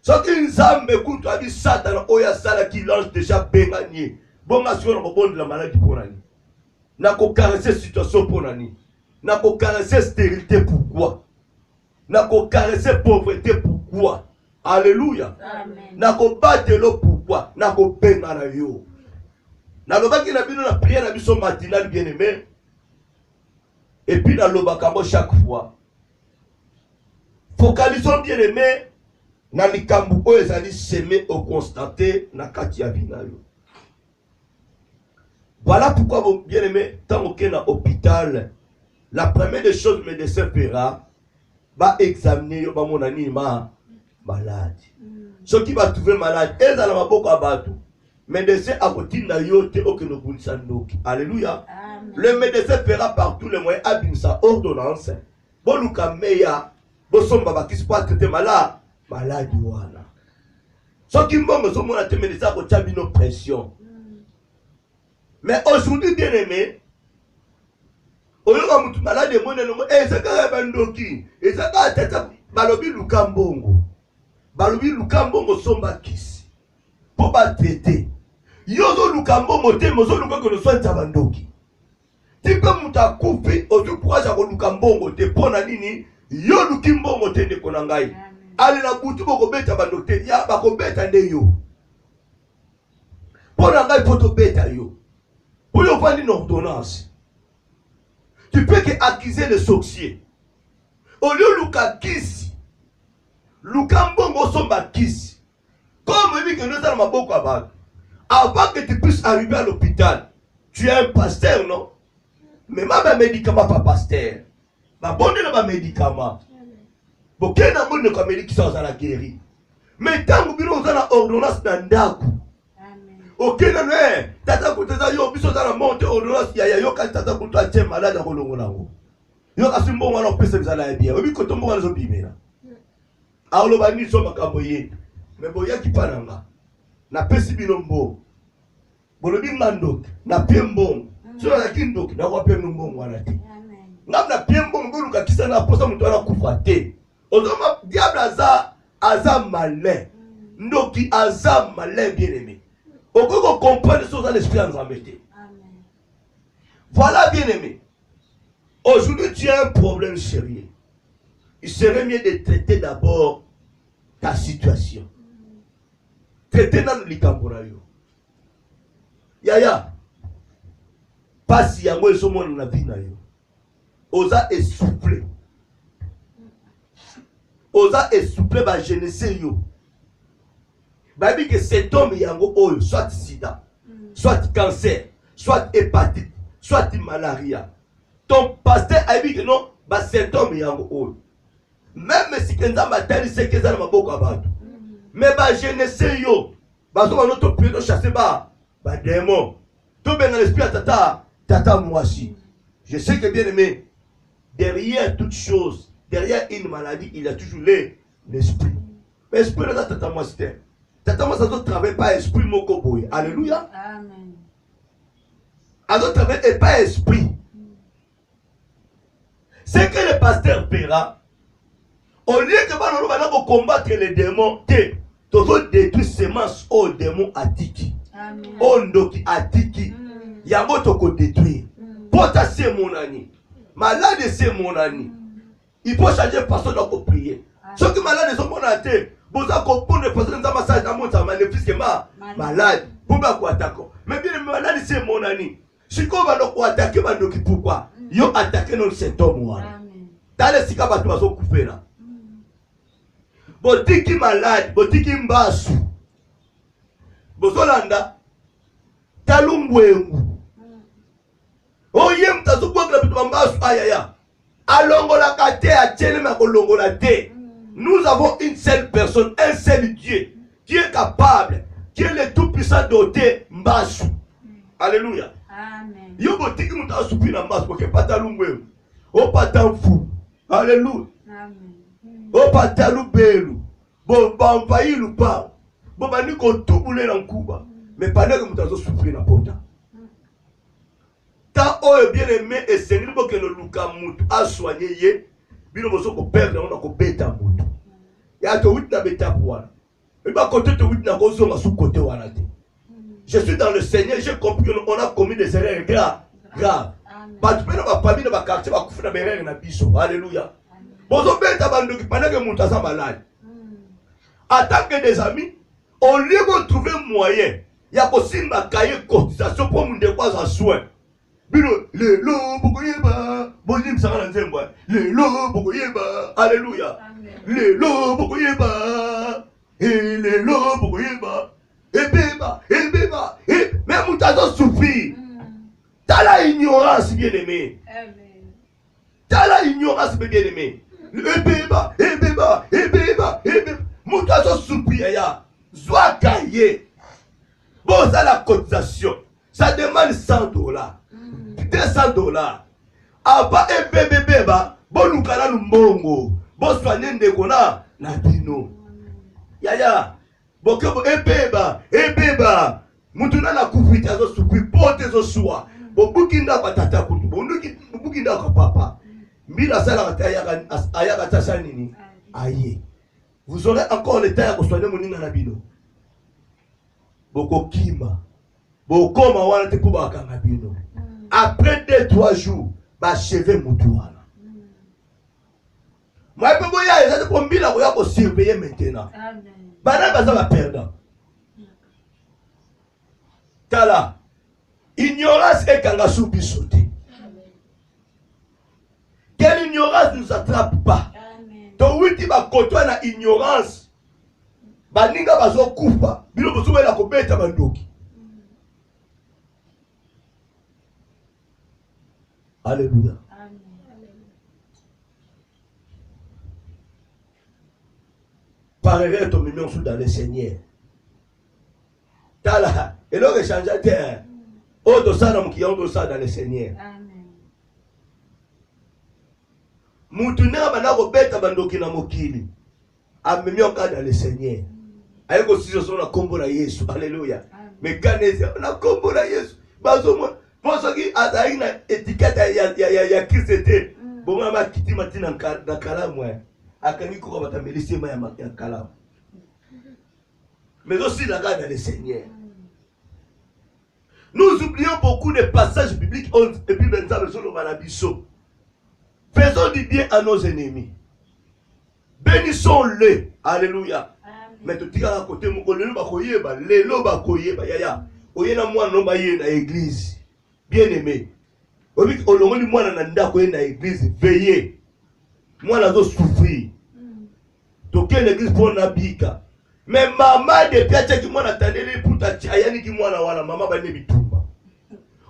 Ce qui nous a écouté, a dit Satan, oya sala qui lance déjà bengani. Bon, ma soeur, on va la maladie pour nani. N'a qu'au caresser situation pour nani. N'a qu'au caresser stérilité pourquoi? N'a qu'au caresser pauvreté pourquoi? Alléluia. N'a qu'au battre l'eau pourquoi? N'a qu'au benganayo. Dans le bas qui n'a pas prière, n'a pas matinale bien aimé. Et puis dans le bas chaque fois. Focalisons bien aimé. Dans les cambo ils allaient s'aimer au constater na katia vinayo. Voilà pourquoi mon bien aimé, tant qu'on est dans l'hôpital, la première des choses le médecin fera, va examiner mon anima malade. Ce qui va trouver malade, ils allont beaucoup abattre. Médecin à côté de yote aucun obunsandoki. Alléluia. Le médecin fera par tous les moyens abimsa ordonnance. Boluka meya, bosomba qui se passe traiter malade, malade wana. Ce qui m'ont sommes à te médecin à côté de nos pressions. Mais aujourd'hui bien aimé, au lieu de malade de mon nom, et ça quand bandoki, et ça quand tata balobi lukambongo, balobi lukambongo somba kisi, pour pas traiter. Yozo lukambo mote mozo lukambo que nous soyons tabandoki. Tu peux muta koufi au tout courage à lukambo te pona nini yo lukimbo mote de konangai. Allez la boutu boko beta bandoki ya bako beta nde yo. Pour la il faut te bêta yo. Pour le faire une ordonnance. Tu peux que accuser le sorcier. Au lieu de Luka Luka Mbongo somba kisi. Comme on dit que nous avons beaucoup à battre. Avant que tu puisses arriver à l'hôpital, tu es un pasteur, non? Mais ma médicament pas pasteur. Ma bonne n'est pas médicament. Bon, quel amour ne comme médicament qui sont à la guérir. Mais tant que nous avons ordonnance dans Daku. Ok, non, non, tata kuteza yo biso za la monte ordonnance ya yo ka tata kutwa tient malade à kolongolango. Yo ka simbo wana pesa bizala ya bien. Obi kotombo wana zo bimela. A lo bani so makambo ye. Mais boya ki pananga. Na pesi binombo. Bolobi ngandok na piembo. So na kindok na kwa piembo mbongo wana te. Ngam na piembo mbulu ka kisa na posa mtu ana kufa te. Ozoma diable aza malin. Ndoki aza malin bien aimé. On peut comprendre les choses dans l'esprit à nous embêter. Voilà, bien aimé. Aujourd'hui, tu as un problème sérieux. Il serait mieux de traiter d'abord ta situation. Traiter dans le likamborayo. Yaya. Pas si yango et somo na vie na yo. Osa essouffler. Osa essouffler ba jeunesse yo. Babi que cet homme yango oyo soit sida, soit cancer, soit hépatite, soit malaria. Ton pasteur a dit que non, bah cet homme yango oyo. Même si kenza matali c'est que ça na maboko abatu. Mais bah jeunesse yo, bah so notre plutôt chasser bah démon. Tout bien dans l'esprit tata moisi. Je sais que bien aimé, derrière toute chose, derrière une maladie, il y a toujours l'esprit. L'esprit de tata moisi. Tata moi ça ne travaille pas esprit moko boy. Alléluia. Amen. Alors travaille pas esprit. C'est que le pasteur paiera. Au lieu que nous allons combattre les démons, tu dois détruire semences aux démons atiki. Amen. Ondoki atiki. Yango toko détruire. Pota c'est mon ami. Malade c'est mon ami. Il faut changer de façon de prier. Ceux qui malades sont mon ami. Vous avez compris que les personnes massage dans mon temps, malade. Pour pas attaquer. Mais bien le malade c'est mon ami. Si on va nous attaquer, pourquoi? Ils ont attaqué nos symptômes. Dans les sika batu baso couper là. Botiki malade, botiki mbasu. Bozolanda talungwengu. Oye mtazo kwa bitu mbasu ayaya. Alongola kate achele ma kolongola te. Nous avons une seule personne, un seul Dieu qui est capable, qui est le tout-puissant doté Mbasu. Alléluia. Amen. Yo botiki muta asupi na Mbasu parce que patalungwe. O patamfu. Alléluia. Amen. O patalubelu. Bon bamfayi lupa. Bon bani ko tubule na nkuba. Mais pendant que muta zo souffrir na pota. Tant oyo bien aimé et Seigneur pour que le luka mutu a soigné ye. Bino boso ko perdre on a ko beta mutu. Ya to wit na beta pour. Il va côté to wit na ko zo sous côté wana te. Je suis dans le Seigneur, j'ai compris qu'on a commis des erreurs graves. Bah tu peux dans ma famille dans ma quartier va couper na erreur na biso. Alléluia. Boso beta bando qui pendant que mutu sa malade. En tant que des amis, on lui va trouver moyen. Il y a possible ma cahier cotisation pour mon déposer en soin. Bino le lo bokoyeba bonim sanga nzembo le lo bokoyeba alléluia le lo bokoyeba et le lo bokoyeba et beba et même mutazo souffrir t'as la ignorance bien aimé t'as la ignorance bien aimé et beba mutazo souffrir ya soit cahier bon ça la cotisation ça demande $100 $200. Aba ebebe ba bolukana lumbongo bo soigner ndeko na bino. Yaya bokebo ebeba mutuna na kufita zo supi pote zo suwa bo bukinda kwa tata kutu bo bukinda kwa papa mbila sala ayaka tasa nini aye. Vous aurez encore le temps de soigner moninga na bino. Boko kima bokoma wana te kuba kanga bino. Après 2-3 jours, bah chevet moutouana. Moi je peux y aller, ça pour mbila koya ko surveiller maintenant. Amen. Bana baza ba perdant. Tala. Ignorance est quand la soupe sauté. Quelle ignorance ne nous attrape pas. Donc oui, tu vas côtoyer la ignorance. Baninga bazo kufa. Bilo bozo wela kobeta bandoki. Alléluia. Parlerai ton mignon sous dans le Seigneur. Tala. Et là, il change de terre. Oh, de ça, qui ont ça dans le Seigneur. Moutouna, banako beta bandoki na mokili. Amemioka dans le Seigneur. Aïko si je suis na kombo na Yesu. Alléluia. Mais kanezi, na kombo na Yesu. Bazo moi. Pour ceux qui ont une étiquette, il y a qui c'était. Bon, ma kiti matina na kalamu. Akangi ko ba tamelisi ma ya kalamu. Mais aussi la garde dans le Seigneur. Nous oublions beaucoup de passages bibliques et puis maintenant sur le Malabiso. Faisons du bien à nos ennemis. Bénissons-les. Alléluia. Mais tu dis à côté, mon collègue va koyeba, lelo va koyeba, yaya. Oyena moi no ba yé na église. Bien aimé. Obi olongoli moi na ndako yé na église, veillez. Moi na zo souffrir. Donc l'église pour na bika. Mais maman de piache qui moi na tandeli pour ta ayani qui moi na wana maman ba ne bitumba.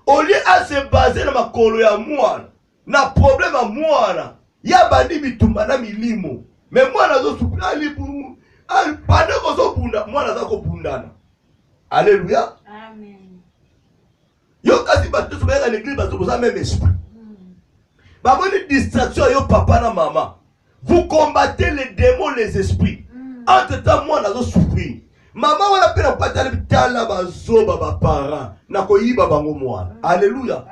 Au lieu à se baser na makolo ya moi, na problème à moi ya bandi bitumba na milimo. Mais moi na zo souffrir ali pour pendant qu'on so bunda, moi na za ko bundana. Alléluia. Amen. Yo kasi bato so ba l'église bato ko ça même esprit. Ba bonne distraction yo papa na maman. Vous combattez les démons, les esprits. Entre-temps, moi, je souffrir. Maman, on a peine à partager le tala bazoba ba parents. Na ko yiba bango moi. Alléluia.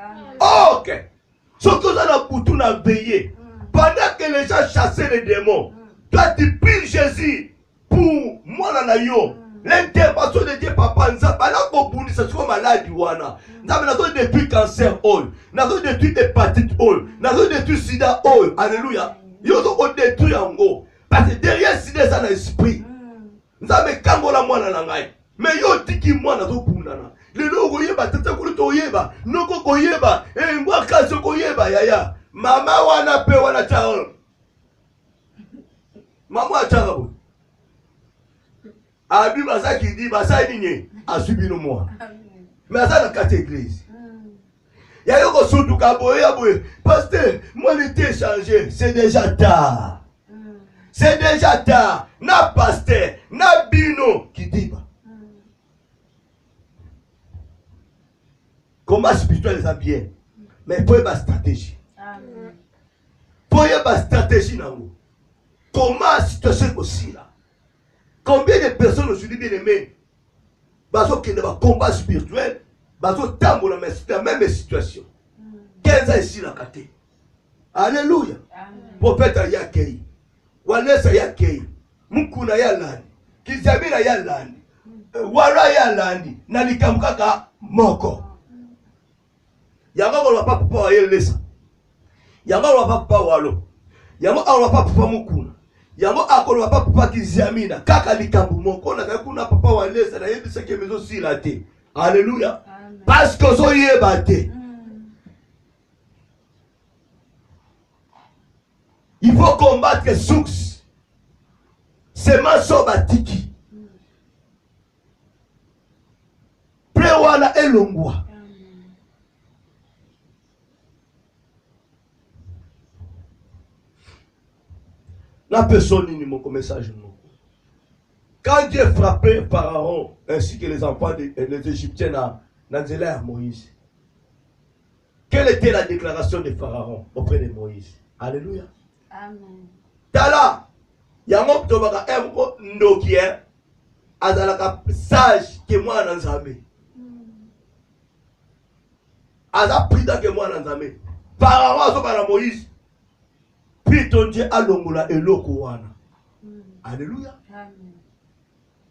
Ok. Ce que ça a pour tout na veillé. Pendant que les gens chassaient les démons, toi tu pries Jésus pour moi na yo. L'intervention de Dieu papa nza bala ko buni ça soit maladie wana. Nza na zo détruit cancer all. Na zo détruit hépatite all. Na zo détruit sida all. Alléluia. Yo zo ko détruit yango. Parce que derrière sida ça na esprit. Nza me kangola mwana na ngai. Mais yo tiki mwana zo bundana. Lelo ko yeba tata ko to yeba. Noko ko yeba. Ngwa kaso ko yeba yaya. Mama wana pe wana chao. Mama chao bo. Abi basa qui dit basa nini asubi no moi. Mais ça dans quatre églises. Il y a eu ko sutu ka boye boye. Pasteur, moi l'été changé, c'est déjà tard. C'est déjà tard. Na pasteur, na bino qui dit ba. Comment spirituel ça bien. Mais pour une stratégie. Pour une stratégie nango. Comment situation aussi là. Combien de personnes aujourd'hui bien aimées, baso qui ne va combat spirituel, baso tambola la même situation. 15 ans ici la kate. Alléluia. Prophète yakei. Walesa yakei. Mukuna ya landi. Kizabila ya landi. Wala ya landi. Na likamukaka moko. Yanga wala papa wa yelesa. Yanga wala papa walo. Yanga wala papa mukuna. Yango akolo papa kizamina kaka likambu moko na kuna papa walesa na yebisa ke mezo silate. Alléluia. Parce que so yebate. Il faut combattre source. C'est ma sobatiki. Prewana elongwa. La personne ni mon message. Quand Dieu frappait Pharaon ainsi que les enfants des Égyptiens dans Moïse, quelle était la déclaration de Pharaon auprès de Moïse? Alléluia. Amen. Tala, yango tobaka emko ndokia azalaka sage que moi na nzambe. Aza prida que moi na nzambe. Pharaon azoba na Moïse. Puis ton Dieu a longola eloko wana. Alléluia. Amen.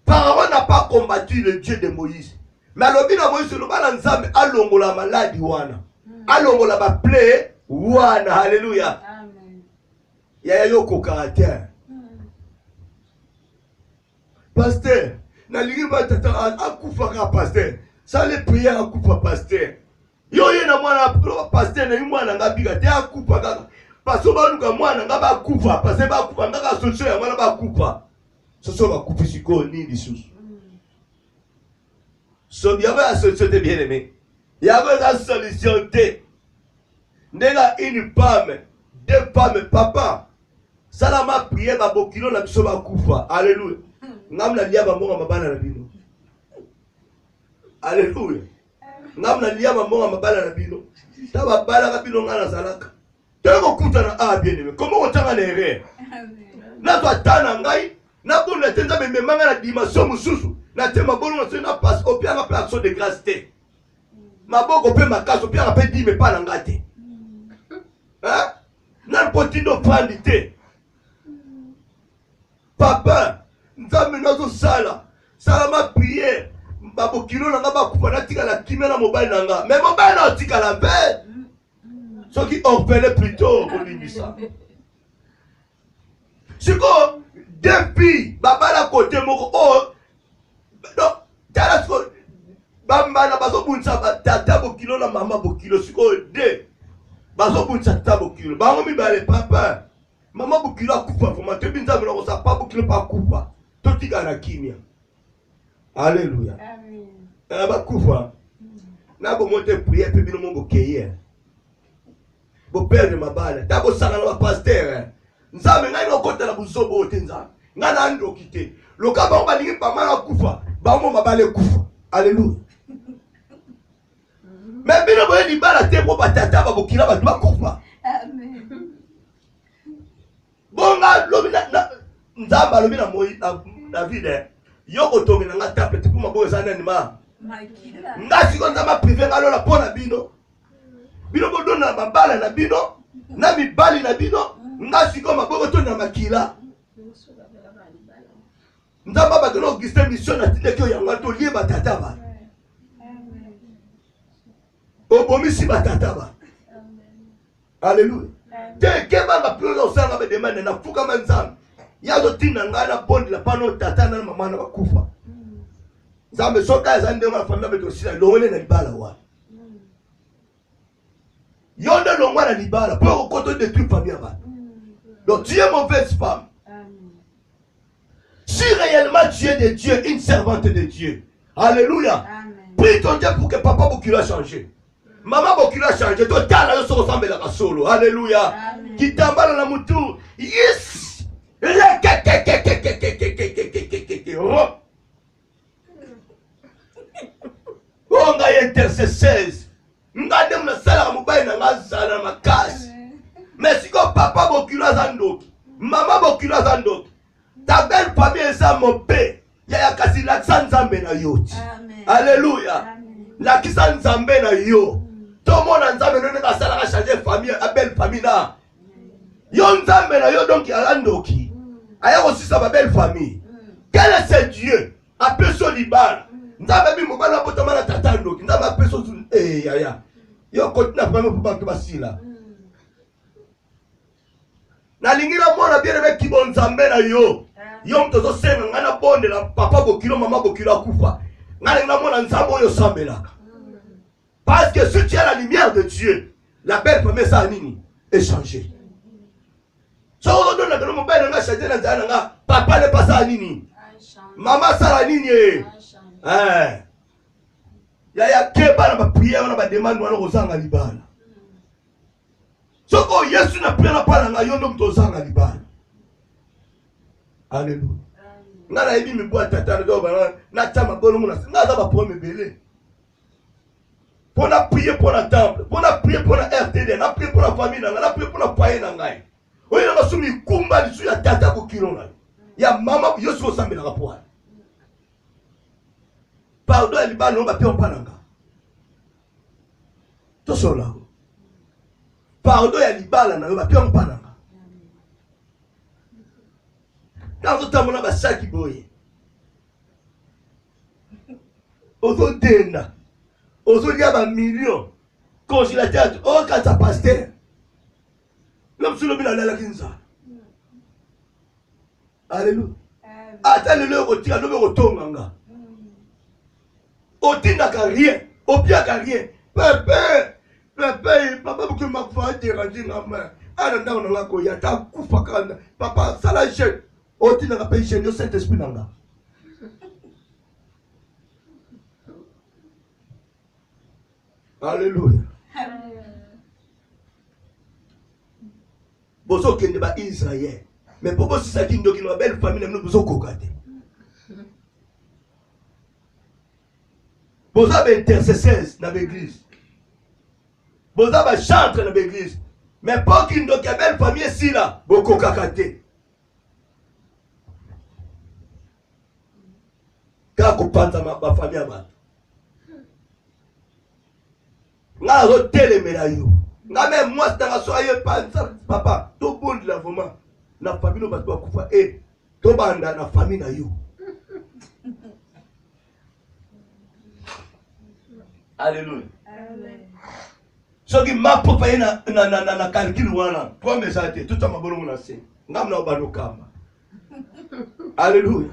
Pharaon n'a pas combattu le Dieu de Moïse. Mais le bien Moïse le bala nzambe a longola maladie wana. A longola ba plaie wana. Alléluia. Amen. Ya yoko caractère. Pasteur, na ligi ba tata akufa ka pasteur. Ça les prières à coupa pasteur. Yo ye na mwana pasteur na mwana ngabika te akupa kaka. Paso baluka mwana ngaba kufa, parce ba kufa ngaka solution ya mwana ba kufa. Soso ba kufa siko ni lisusu. So il y avait la solution de bien-aimé. Il y avait la solution de Nena une femme, deux femmes, papa. Ça la ma prière ba bokilo na biso ba kufa. Alléluia. Ngamna liya ba monga mabana na bino. Alléluia. Ngamna liya ba monga mabana na bino. Ta ba bala ka bino ngana zalaka. Teko kuta na bien-aimé. Comment on tanga na erreur? Na to atana ngai, na bonna tenza membe manga na dimension mususu. Na tema bolo na sena passe au pianga pe action de grâce te. Maboko pe makaso pianga pe dime pa na ngate. Hein? Na potindo prendre te. Papa, nzambe nazo sala. Sala ma prière. Babo kilo na ngaba kufa na tika la kimela mobile nanga. Mais mobile na tika la paix. Ceux qui orphelent plutôt au Limisa. C'est quoi? Depuis, baba la côté moko. Oh, non, t'as la chose. Bamba na baso bunsa tata bokilo na mama bokilo. C'est quoi? Deux. Baso bunsa tata bokilo. Bango mi bale papa. Mama bokilo a kufa. Faut m'attendre binza mais on sa pas bokilo pas kufa. Tout y a kimia. Alléluia. Amen. Ba kufa. Na bo monter prière pe bino mo bokeye. Bo père de ma balle, d'abord ça na pasteur. Nzambe ngai no kota na buzobo otenza. Ngana ndo kite. Loka ba balingi pa mala kufa, ba mo mabale kufa. Alléluia. Mais bino boye ni bala te ko batata ba bokila ba ba kufa. Amen. Bonga lobi na nzamba lobi na moyi na vide. Yoko tongi na ngata pete pour maboye sana ni ma. Makila. Ngasi ko nzamba privé ngalo la pona bino. Bino bodo na mabala na bino na mibali na bino ngasi ko maboko to na makila nzamba ba dono Augustin mission na tinde ko yanga to lié batata ba obomi si batata ba alléluia te keba ba plozo sanga be demande na fuka manzam yazo tinda ngana bondi la pano tata na mama na bakufa nzambe soka za ndema famille be to sila longole na libala wa Yonde longwa na libala pour qu'on te détruise famille avant. Donc tu es mauvaise femme. Si réellement tu es de Dieu, une servante de Dieu. Alléluia. Prie ton Dieu pour que papa Bokilo a changé. Maman Bokilo a changé. Toi t'as la se ressemble à solo. Alléluia. Qui t'emballe la moutou. Yes. On a intercesseur. Ngade mna sala mobile na ngazana makasi. Mais si ko papa Bokilo azandoki, mama Bokilo azandoki. Ta belle famille ça mon père. Ya kasi la nzambe na yoti. Alléluia. La kisa nzambe na yo. Tout monde nzambe no nga sala ka changer famille, a belle famille na. Yo nzambe na yo donc azandoki. Aya aussi sa belle famille. Quel est ce Dieu? Appelle son libala. Nzambe bi mobala botama na tata ndoki. Nzambe appelle son yaya. Yo continue vraiment pour pas que basila. Na lingira mwana bien avec kibo nzambe na yo. Yo mtozo senga ngana bonde la papa Bokilo mama Bokilo akufa. Ngana ngana mwana nzambe yo sambelaka. Parce que si tu as la lumière de Dieu, la belle famille ça nini échanger. So on donne la mon père nga changer na nzana nga papa ne pas ça nini. Maman ça la nini ya keba na prière na ba demande wana kozanga libala. Soko Yesu na prière na pala nga yondo mtozanga libala. Alléluia. Ngana ebi mibwa tata ndo bana na tama bolo muna ngaza ba prome belé. Pour la prier pour la temple, pour la prier pour la RTD, na prier pour la famille na prier pour la foyer na ngai. Oyo na basumi kumba lisu ya tata Bokilo na. Ya mama Yesu osambela rapport. Pardon, il va nous battre en pananga. Tout cela. Pardon, il va nous battre en pananga. Dans le temps, on a un sac qui boye. Aux denda. Aux autres, il y a un million. Congélateur, oh, quand ça passe, l'homme sur le bilan de la Kinza. Alléluia. Attends le retire, le retourne. otindaka rien, opiaka rien. Papa, beaucoup m'a fait déranger la main. Ah, non, non, non, il y a ta coupe papa, ça la jeune. Otindaka paye chez nous, Saint-Esprit nanga. Alléluia. Bozo kende ba Israël. Mais pour vous, si ça dit une belle famille, nous vous avez vous avez intercesseurs dans l'église. Vous avez chantre dans l'église. Mais pas qu'il y ait une belle famille ici, là, beaucoup kakate. Quand vous pensez à ma famille, nga hôtel melayo. Nga même moi, c'est un soyez pas papa. Tout le monde là, vraiment. La famille, nous va kufa. Eh, tout banda la famille na yo. Alléluia. Ce qui m'a proposé na calcul wana. Trois messages, tout ça m'a bon mon assez. Ngam na bano kama. Alléluia.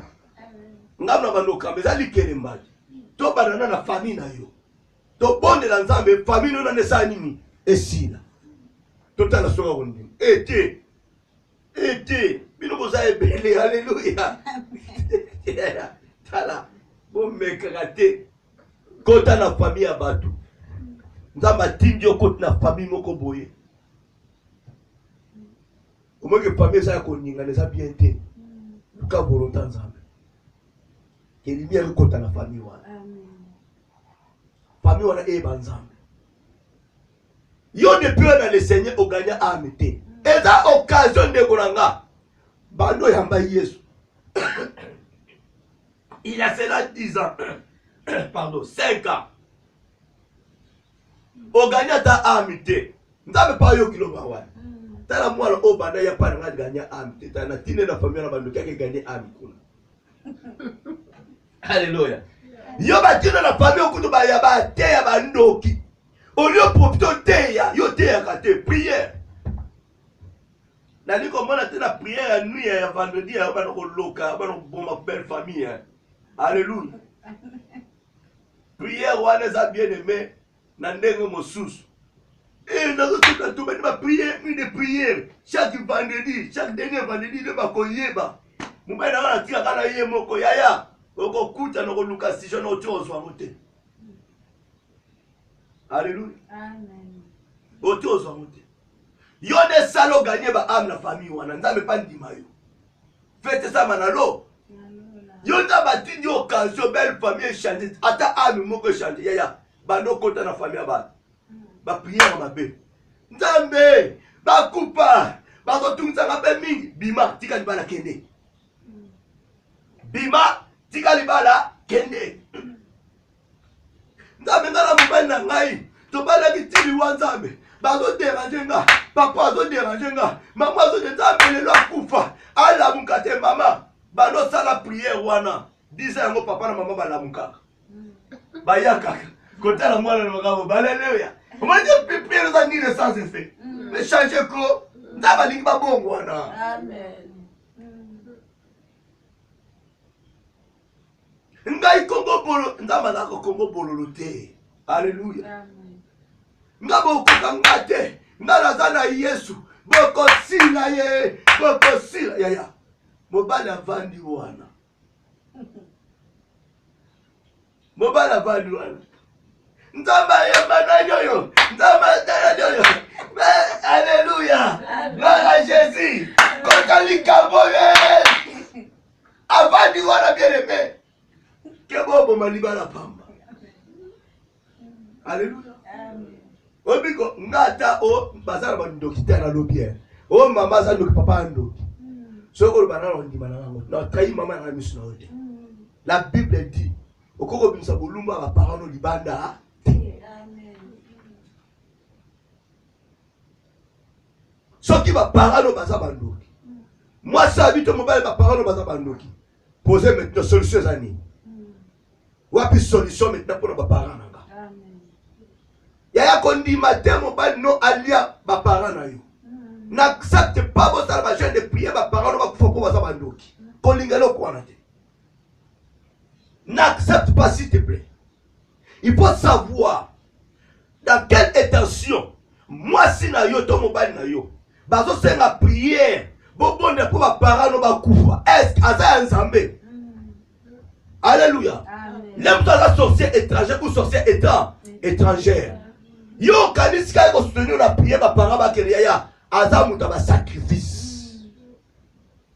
Ngam na bano kama. Zali kelemba. Tout banda na famille na yo. To bonde la nzambe famille no na nesa nini esila tota la soka kondi ete bino ko sa ebele haleluya tala bo mekate kota na famille abatu nzamba tindio kota na famille moko boye omoke famille sa ko ninga nesa bien te ka volonté nzambe kelimi kota na famille wana famille wana ebanzambe yo depuis dans le Seigneur au gagner âme te et ça occasion de konanga bando yamba Yesu il a cela 10 ans pardon 5 ans au gagner ta âme te nzambe pa yo kilo bawa tala mwala o banda ya pa nga gagner âme te tana tine na famille na bando kake gagner âme kuna alléluia. Yo batina na famille okutu ba ya ba te ya bandoki. Olio profito te ya yo te ya kate prière. Na liko mona te na prière ya nuit ya vendredi ya ba no loka ba no bomba belle famille. Alléluia. Prière wana za bien aimé na ndenge mosusu. Et na ko tout ba prière, nuit de prière chaque vendredi, chaque dernier vendredi de ba koyeba. Mumba na na tika kana ye moko yaya. Oko kuta no luka station no tozwa mote. Alléluia. Amen. Otozwa mote. Yo de salo gagner ba âme la famille wana nzambe pa ndima yo. Faites ça manalo. Yo ta batindi occasion belle famille changer ata âme moko changer yaya. Bando kota na famille ba. Ba prière mabe. Nzambe ba kupa ba ko tungza mabe mingi bima tika libala kende. Bima tika libala kende. Nzambe ngala mobali na ngai to bala kitili wanzambe bazo déranger nga papa zo déranger nga mama zo nzambe lelo akufa ala mukate mama bano sala prière wana disa yango papa na mama bala mukaka bayaka kotala mwana na makabo baleleya omanje prière za ni sans effet mais changer ko ndaba lingi babongo wana amen. Ngai Kongo bolo ndama na Kongo bolo te. Alléluia. Amen. Ngabo kokangate ngala na Yesu boko sila ye boko sila ya mobala vandi wana mobala vandi wana ndama ya mananyoyo ndama yoyo alléluia gloire à Jésus kokalika boye avandi wana bien aimé. Kebo malibala pamba. Alléluia. Amen. Obiko ngata o bazara bandoki tana lobie. O mama za ndoki papa ndoki. Soko banana ndima na ngo. Na kai mama na misu na ode. La Bible dit okoko binsa bolumba ba parano libanda. Amen. Soki ba parano baza bandoki. Moi ça habite mobile ba parano baza bandoki. Posez maintenant solution zani. Wapi solution maintenant pour nos parents nanga. Amen. Yaya kondi matin mobile no alia ba parents na yo. N'accepte pas vos salvations de prier ba parents no ba kufa pour baza bandoki. Kolingalo kwa na te. N'accepte pas s'il te plaît. Il faut savoir dans quelle intention moi si na yo to mobali na yo bazo senga prière bon ne pour ba parents no ba kufa est asa nzambe. Alléluia. L'aime dans la sorcière étrangère ou sorcière étrangère. Yo kaniska ko soutenir la prière ba parents ba keria asa muta ba sacrifice.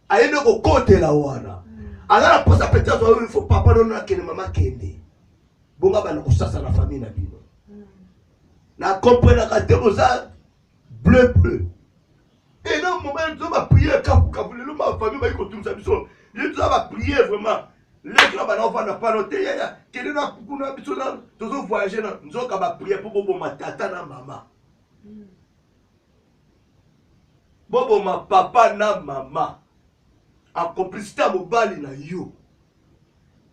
Ayene ko côté la wana. Alors la pose peut-être il faut papa non na kene maman kende. Bonga ba na kusasa na famille na bino. Na comprendre ka temoza bleu. Et non moment tu vas prier ka voulez ma famille ba ko tumsa biso. Je tu vas prier vraiment. Les gens ba na va pas noter ya kene na kuna biso na tozo voyager na nzoka ba prier pour bobo matata na mama. Bobo ma papa na mama. En complicité à mobali na yo.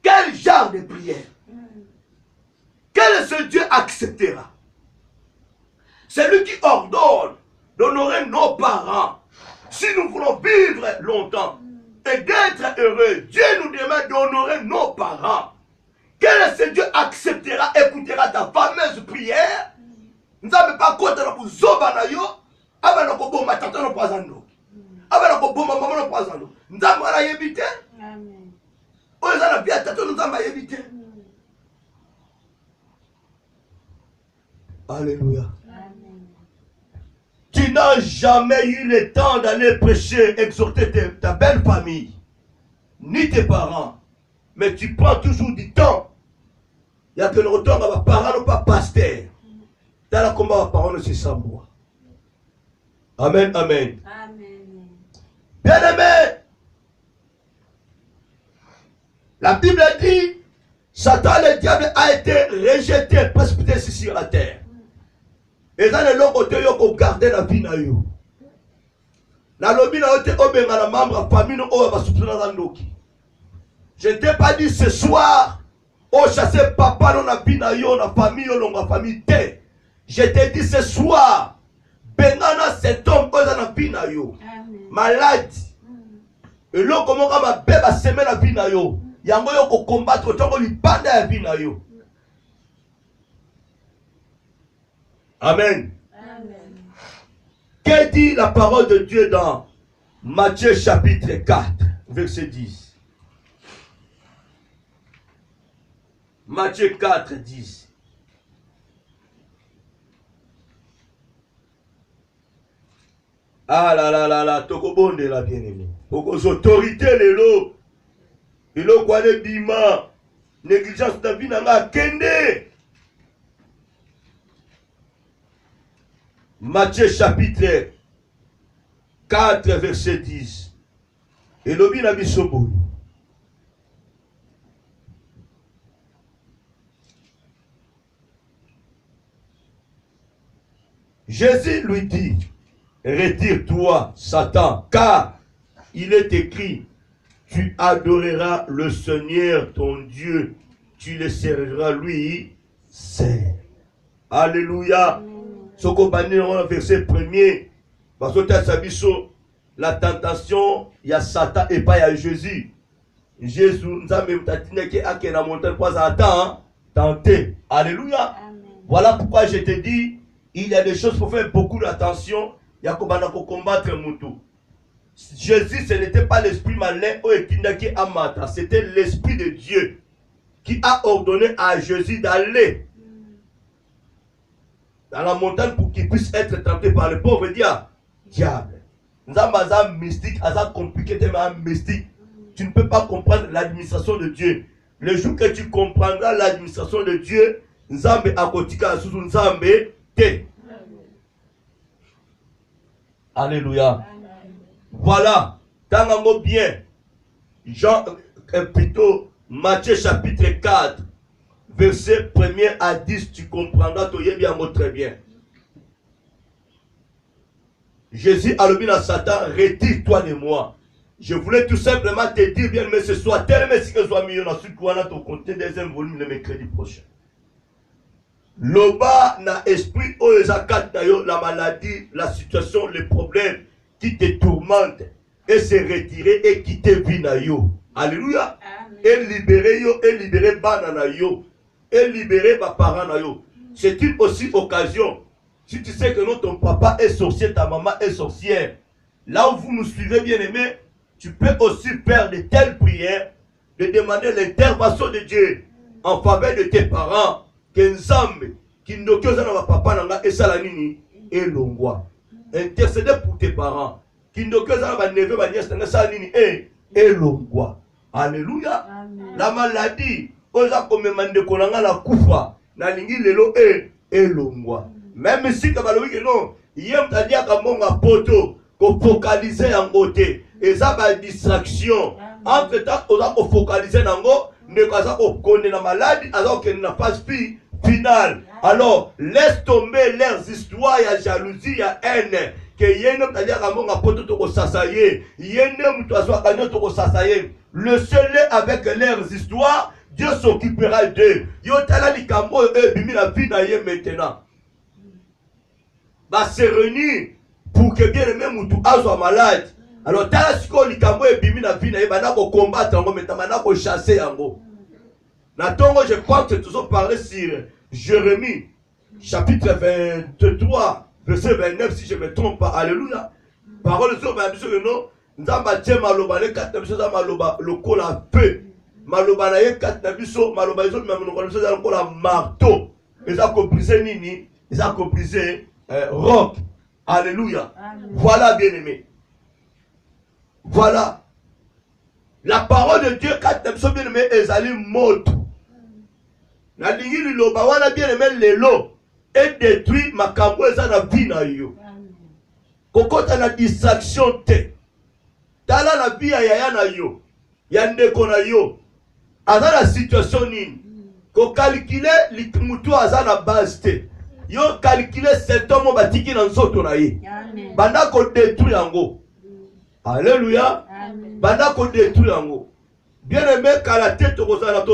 Quel genre de prière? Quel est ce Dieu acceptera? C'est lui qui ordonne d'honorer nos parents. Si nous voulons vivre longtemps et d'être heureux, Dieu nous demande d'honorer nos parents. Quel est ce Dieu acceptera, écoutera ta fameuse prière? Nous n'avons pas compte de vous zoba na yo, avant de bomba tata no poisano. Avant de bomba maman no poisano. Nous avons la yébité. Amen. On les a bien tata nous avons yébité. Alléluia. Amen. Tu n'as jamais eu le temps d'aller prêcher, exhorter ta belle famille, ni tes parents, mais tu prends toujours du temps. Il y a que le retour à ma parole, pas pasteur. Dans la combat, ma parole, c'est sans moi. Amen, amen. Amen. Bien aimé, la Bible dit, Satan, le diable, a été rejeté, précipité sur la terre. Et dans le long côté, il faut garder la vie. La lobby n'a été obéie à la membre famille, je ne t'ai pas dit ce soir, oh chasser papa, non la vie, la famille, la famille, je t'ai dit ce soir, Benana cet homme, la vie, malade. Et là, comment on va bébé semer la vie, il y a un moyen de combattre, autant qu'on lui parle de la vie. Amen. Amen. Que dit la parole de Dieu dans Matthieu chapitre 4, verset 10? Matthieu 4, 10. Ah là là là là, toko bonde la bien-aimé. Aux autorités, les lots. Les lots quoi les bima. Négligence de vie n'a pas kende. Matthieu chapitre 4, verset 10. Et l'obi n'a bisobo. Jésus lui dit, retire-toi, Satan, car il est écrit, tu adoreras le Seigneur ton Dieu, tu le serviras lui seul. Alléluia. Soko bani verset 1er, parce que la tentation, il y a Satan et pas il y a Jésus. Jésus nous a même tatiné à la montagne pas attendre, tenter. Alléluia. Amen. Voilà pourquoi je te dis, il y a des choses pour faire beaucoup d'attention. Il y a qu'on combattre Moutou. Jésus, ce n'était pas l'esprit malin ou qui amata, c'était l'esprit de Dieu qui a ordonné à Jésus d'aller dans la montagne pour qu'il puisse être tenté par le pauvre diable. Nous avons un mystique, un compliqué, un mystique. Tu ne peux pas comprendre l'administration de Dieu. Le jour que tu comprendras l'administration de Dieu, Nzambe akotika sous Nzambe te. Alléluia. Voilà. Tangango bien. Jean, plutôt Matthieu chapitre 4. Verset 1er à 10, tu comprendras très bien. Jésus a dit à Satan, retire-toi de moi. Je voulais tout simplement te dire, bien, mais ce soit tellement si que soit mieux dans ce qu'on a ton compte deuxième volume le mercredi prochain. Loba na esprit la maladie, la situation, les problèmes qui te tourmentent et se retirer et quitter vie na yo. Alléluia. Et libérer yo et libérer banana yo. et libérer ma parent na yo. C'est une aussi occasion. Si tu sais que non, ton papa est sorcier, ta maman est sorcière, là où vous nous suivez bien aimé, tu peux aussi faire de telles prières, de demander l'intervention de Dieu en faveur de tes parents, que Nzambe, qui ne que ça papa nanga et salanini et longwa. Intercéder pour tes parents, qui ne que ça va neve va nièce nanga salanini et longwa. Alléluia. La maladie, oza comme mande konanga la kufa, na lingi lelo et longwa. Même si tu as dit que non, il y a un poto qu'on focaliser en côté. Et ça va être distraction. Entre temps, on va focaliser en go, mais quand on connaît la maladie, alors qu'il n'a pas de finale. Alors, laisse tomber leurs histoires, il y a jalousie, il y a haine. Que y a un homme qui a un poto to sasaye. Il y a un homme qui a un poto sasaye. Le seul avec leurs histoires, Dieu s'occupera d'eux. Yo tala li kambo e bimi la vie na ye maintenant. Va se réunir pour que bien aimé Moutou soit malade. Alors, t'as ce qu'on est bimi na vie, il va combattre, mais il va chasser. Natongo, je crois que tu as parlé sur Jérémie, chapitre 23, verset 29, si je ne me trompe pas. Alléluia. Parole sur le nom. Nzamba tient maloba, les 4 nabiso, maloba, le col à peu. Maloba, les 4 nabiso, maloba, les autres, la marteau. Ils ont brisé Nini, ils ont brisé. Rock. Alléluia. Amen. Voilà, bien-aimé. Voilà. La parole de Dieu, quand tu es bien-aimé, est allée morte. La ligne de l'eau, bien-aimé, l'élo est détruit, ma cambo est dans la vie. Quand tu as la distraction, tu as la vie, il y a yo. Dans la situation, quand calculer, l'ikmutu a la base. Yo calculer cet homme batiki dans soto na ye. Banda ko détruire yango. Alléluia. Banda ko détruire yango. Bien aimé, quand la tête au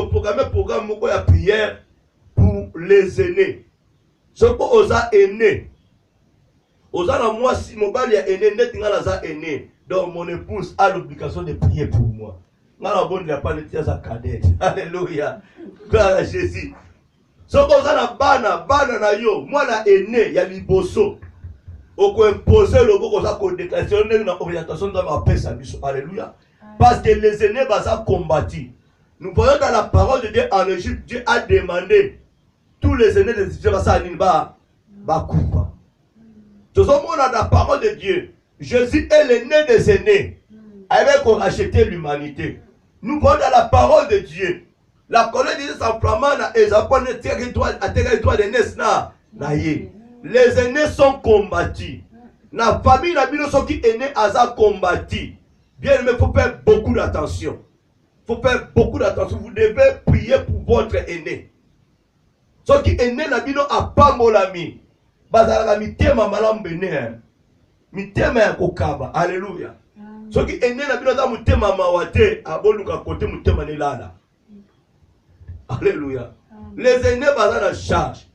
programme moko ya prière pour les aînés. Soko oza aîné. Oza na moi si mobali ya aîné net ngala za aîné. Donc mon épouse a l'obligation de prier pour moi. Ngala bonne la pas de sa cadette. Alléluia. Gloire à Jésus. Soko zana bana na yo, moi la aîné ya liboso. Oko imposer le boko za ko déclarer na orientation dans ma paix sa biso. Alléluia. Parce que les aînés va combattu. Nous voyons dans la parole de Dieu en Égypte, Dieu a demandé tous les aînés des Égyptiens ba kufa. Tout ça on a la parole de Dieu. Jésus est l'aîné des aînés. Avec qu'on racheter l'humanité. Nous voyons dans la parole de Dieu. La colère de Dieu s'enflamma et Japon est territoire de Nesna. Les aînés sont combattus. La famille n'a pas qui est née à combattu. Bien, mais il faut faire beaucoup d'attention. Il faut faire beaucoup d'attention. Vous devez prier pour votre aîné. Ce qui est né, n'a pas molami. Bazala mitema malam bene. Mitema kokaba. Alléluia. Ce qui est né, n'a pas mutema mawate. Aboluka côté mutema nelala. Alléluia. Les aînés vont en charge.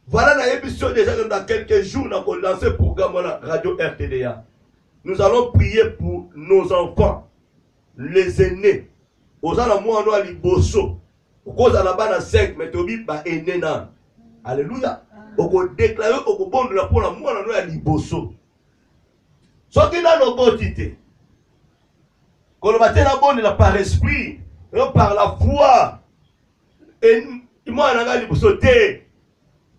Voilà la émission déjà dans quelques jours, nous avons lancé le programme Radio RTDA. Nous allons prier pour nos enfants, les aînés. Aux alamous à liboso. Au cause à la bas 5, mais tobi ba aîné nan. Alléluia. Au cause déclarer au bon de la pour la moi à liboso. Ce qui n'a nos quantités. Quand on va tenir bon par esprit, par la foi. Et moi, on a dit sauter.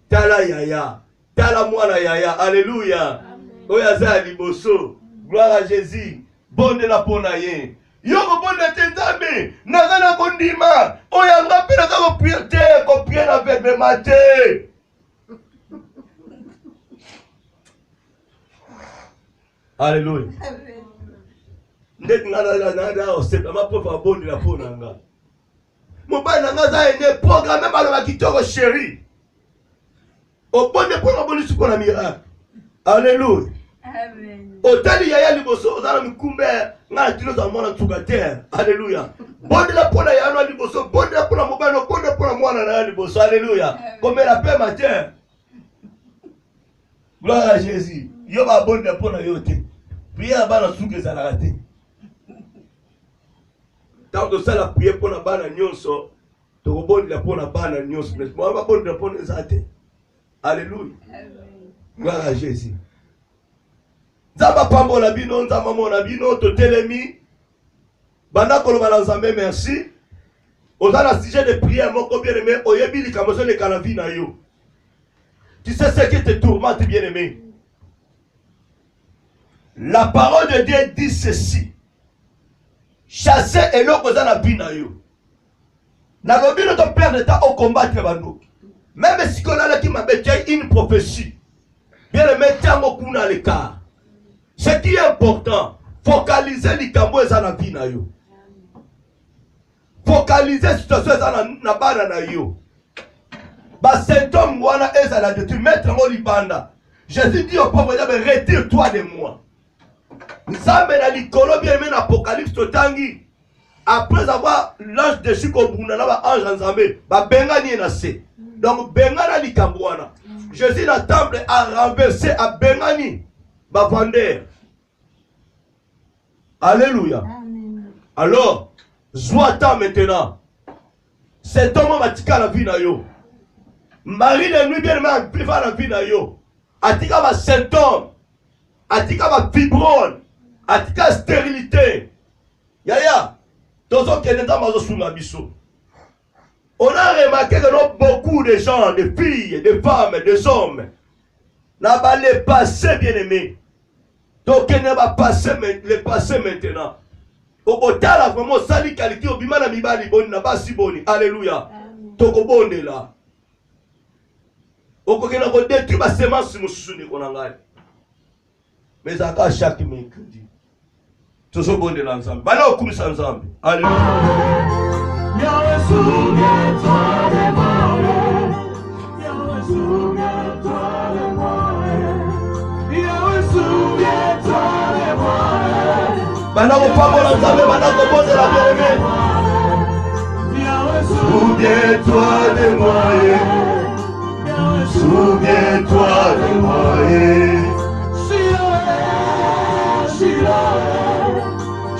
Tala yaya. Tala mwana yaya. Alléluia. Oyaza liboso. Gloire à Jésus. Bonne de la ponaye. Yoko bonne de tenzame. Nazana kondima. Oyanga pena za prier te. Ko prier avec le matin. Alléluia. Ndek nada osepama profa bonne de la ponanga. Mobile nanga za ene programme baloba kitoko chéri. Au bon de pour la bonne pour la miracle. Alléluia. Amen. Otali yaya liboso za mikumbe na tilo za mwana tukater. Alléluia. Bonne la pour la yaya liboso, bonne la pour la mobile, bonne pour la mwana na liboso. Alléluia. Comme la paix matin. Gloire à Jésus. Yo ba bonne pour la yote. Prière ba na souke za la raté. Tant que ça la prière pour la bana nyonso. tokobondela mpona bana nyonso mais babondela mpona eza te. Alléluia. Gloire à Jésus. Nzambe apambola bino, nzambe amona bino, totelemi banda koloba na Nzambe merci. Oza na sujet de prière moko bien aimé, oyebi likambo ezoleka na vie na yo. Tu sais ce qui te tourmente bien aimé. La parole de Dieu dit ceci. Chasser eloko oza na vie na yo. Na lobi no to perdre temps au combattre bandoki. Même si on a qui m'a une prophétie. Bien aimé, tiens mon coup dans l'écart. Ce qui est important, focaliser likambo eza na vie na yo. Focaliser situation eza na bana na yo. Ba symptôme wana eza la de tu mettre en libanda. Jésus dit au pauvre diable, retire-toi de moi. Nzambe na likolo bien aimé na Apocalypse totangi. Après avoir l'ange de Chikobuna na ba ange nzambe, ba bengani na se. Donc bengana likambo wana. Jésus na temple a renversé a bengani ba vendeur. Alléluia. Amen. Alors, Zoata maintenant. Cet homme matika la vie na yo. Marie de nuit bien aimé priva la vie na yo. Atika ba symptôme. Atika ba fibrone. Atika stérilité. Yaya. Tozo keneta mazo sunga biso. On a remarqué que beaucoup de gens, de filles, de femmes, des hommes, n'a pas le passé bien aimé. Donc il n'a pas passé le passé maintenant. Au total, vraiment, sali qualité, au bimana mibali boni, n'a pas si boni. Alléluia. Toko bonde là. Au kokena ko détruire ma semence mususu ko nangai. Mais à chaque mercredi. Toujours bonde là ensemble. Bana okumisa ensemble. Alléluia. Yahweh, souviens-toi de moi. Yahweh, souviens-toi de moi. Yahweh, souviens-toi de moi. Banako pamola nzambe, banako bondela bien-aimé. Yahweh, souviens-toi de moi. Souviens-toi de moi.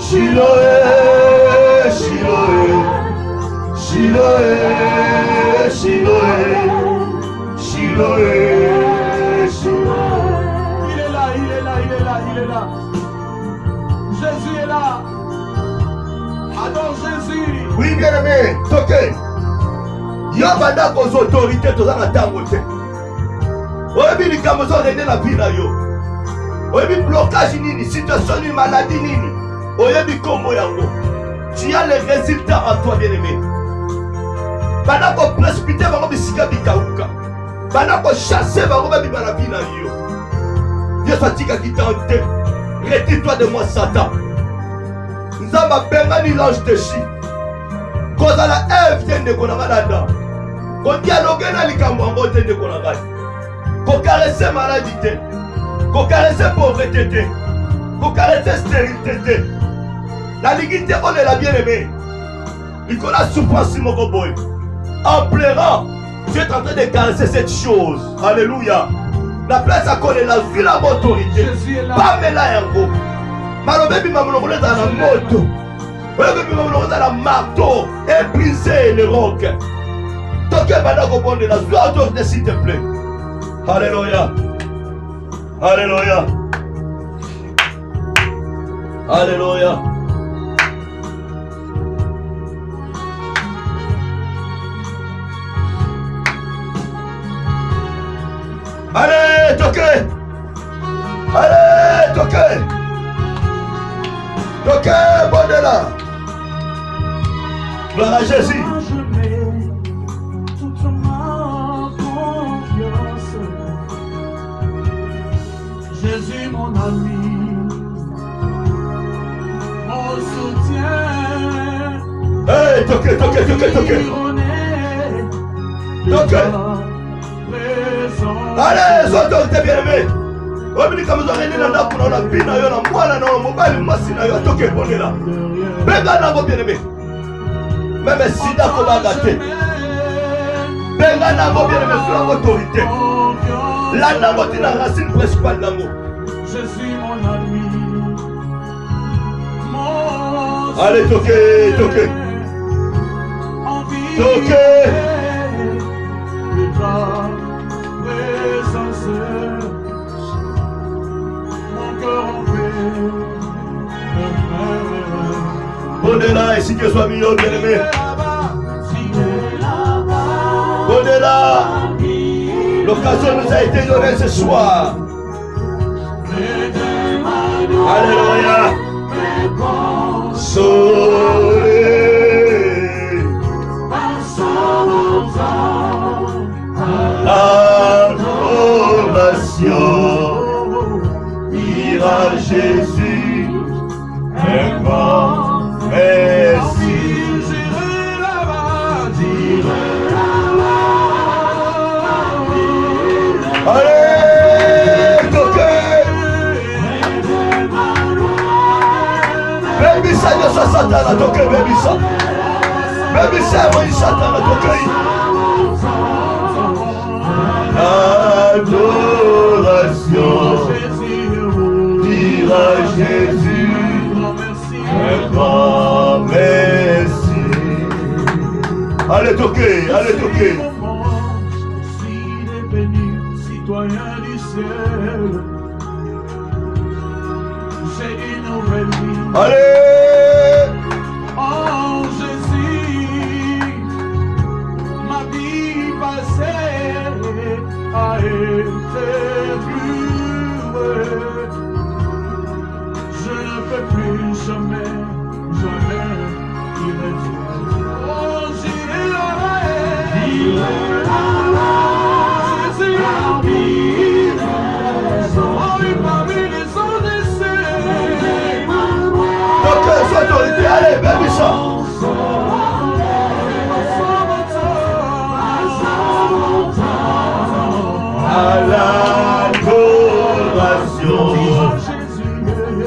Shiloh, Shiloh, Shiloh, Shiloh, Shiloh, Shiloh, Shiloh. Il est là, il est là, il est là, il est là. Jésus est là. Adore Jésus. Oui, bien aimé, toqué. Yo banda kos autorité toza na tango te. Oyebi likambo zo rende na vie na yo. Oyebi blocage nini, situation nini, maladie nini. Oyebi kombo yango. Tu as les résultats en toi bien aimé. Banda ko précipiter bango bisika bikauka. Banda ko chasser bango ba bibana vie na yo. Dieu fatika qui tente. Retire-toi de moi Satan. Nzamba bengani l'ange de chi. Koza la Ève tende konanga dada. Ko dialoguer na likambo yango tende konanga. Ko caresser maladie te. Ko caresser pauvreté te. Ko caresser stérilité te. La lignité on est la bien-aimée. Il connaît la souffrance moko boy. En pleurant, tu es en train de caresser cette chose. Alléluia. La place à connaître la vie, la autorité. Pas mais là yango. Malobe bima moloko dans la moto. Malobe bima moloko dans la marteau et briser les rocs. Toke bana ko bonde la joie autorité s'il te plaît. Alléluia. Alléluia. Alléluia. Allez, toquez! Allez, toquez! Toquez, bon de là! Gloire à Jésus! Je mets toute ma confiance. Jésus, mon ami, mon soutien. Hey, toquez, toquez, toquez, toquez! Toquez! Allez, autorité bien-aimée. Obili comme vous avez dit dans la vie, dans la moine, dans le mobile, massina, toquez, bon là. Benga na bien-aimé. Même si d'accord va gâter. Benga na bien-aimé sur l'autorité. La nango est la racine principale nango. Je suis mon ami. Mon allez, toquez, toquez. En vie Toquez. De ta présence, mon cœur en paix. Au-delà, ici que soit milieu, bien-aimé. Au-delà, l'occasion nous a été donnée ce soir. Alléluia. Soleil, l'adoration ira Jésus. Un grand merci. Allez, toquez. Baby ça, yo sa Satan a toqué, baby ça. Baby ça, moi Satan a toqué. L'adoration dira Jésus. Un grand merci. Allez toquer, allez toquer. S'il est béni, citoyen du ciel, j'ai une nouvelle vie. Allez. Oh Jésus, ma vie passée a été pure. Je ne peux plus jamais y retourner. Oh, j'irai là-bas. Jésus, oh, oui, parmi les ondées, Donc, sois autorité, allez, baby ça. À l'adoration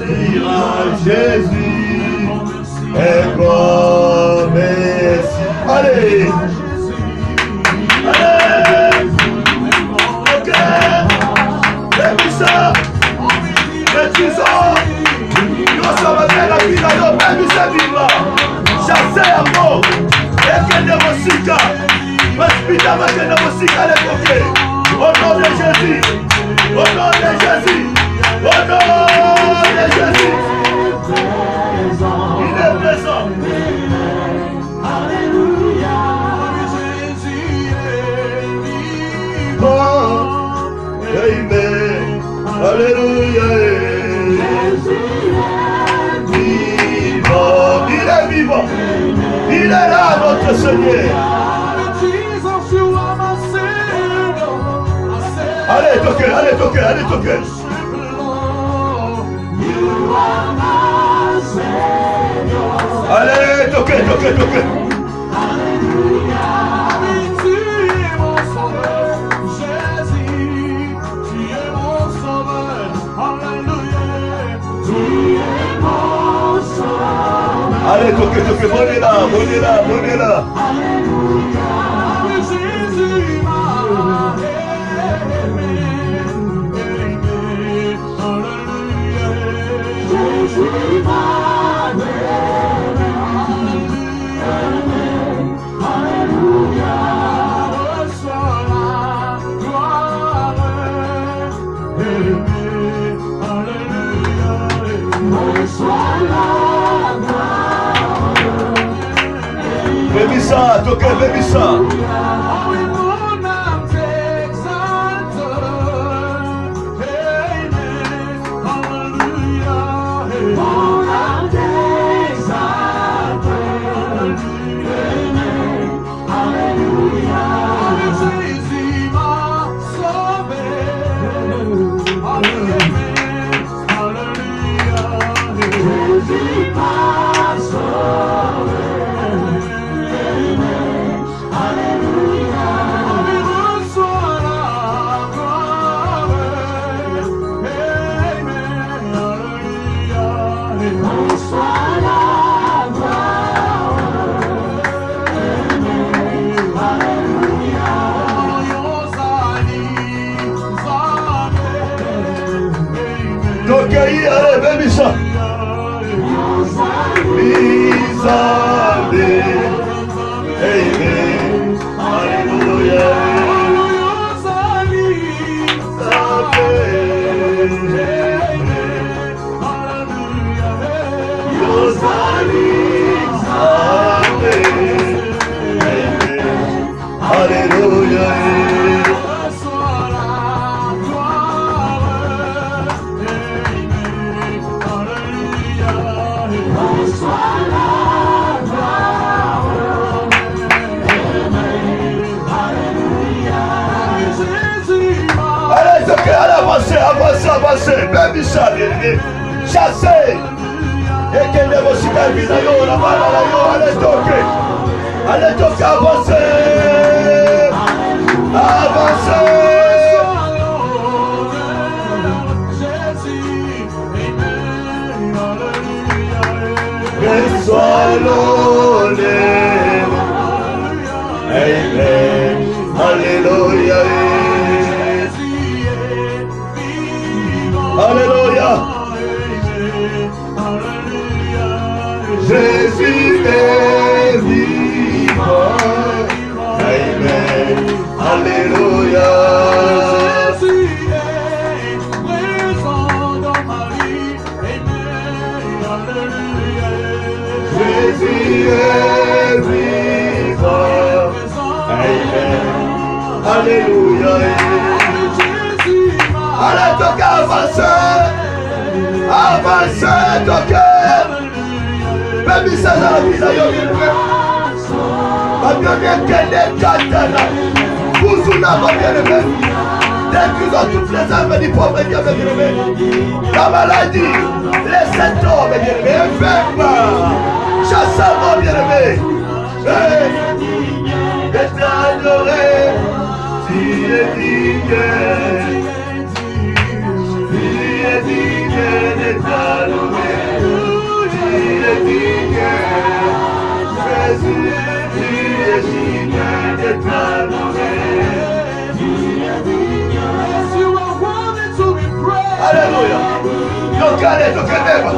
dira Jésus, un grand merci. Allez, allez, ok, baby ça, maîtrisons, nous sommes bien la vie, baby ça viva, chassez à mot, et que de musique, respire avec de musique à l'époque. Au nom de Jésus, au nom de Jésus, au nom de Jésus. Il est présent. Alléluia. Jésus est Oh, amen. Alléluia. Vivant. Il est vivant. Il est là, notre Seigneur. Allez, toquez, allez, toquez, allez, toquez. Allez, toquez, toquez, toquez. Tu es mon sauveur, Jésus, tu es mon sauveur, alléluia. Tu es mon sauveur. Allez, toquez, toquez, venez là, venez là, venez là. Alléluia. Jésus m'a aimé, alléluia. Jésus m'a alléluia. Reçois la gloire, alléluia. Reçois la gloire. Baby ça, toquez, baby ça. Toquez, allez, baby ça. Amen. bien-aimé. Chassez. Et que les mots sur la vie, la balle, allez toquer. Allez toquer, avancez. Avancez. Et sois l'honneur. Amen. Alléluia. Alléluia. Jésus est vivant. Amen. Alléluia. Jésus est présent dans ma vie. Amen. Alléluia. Jésus est vivant. Amen. Alléluia. Allez, toquez, avancez. Avancez, toquez. Baby, ça dans la vie, là, yo, bien fait. Ma bien-aimée, qu'elle est katana. Bouzuna, ma bien-aimée. Détruisons toutes les armes du pauvre, mes bien-aimés. La maladie, les symptômes, mes bien-aimés, enferme. Chassez, mon bien-aimé. Et t'adorer, tu es digne. Tu es digne de t'adorer. Tu es digne. Jésus, tu es digne de t'adorer. Alléluia. Donc allez, donc beba.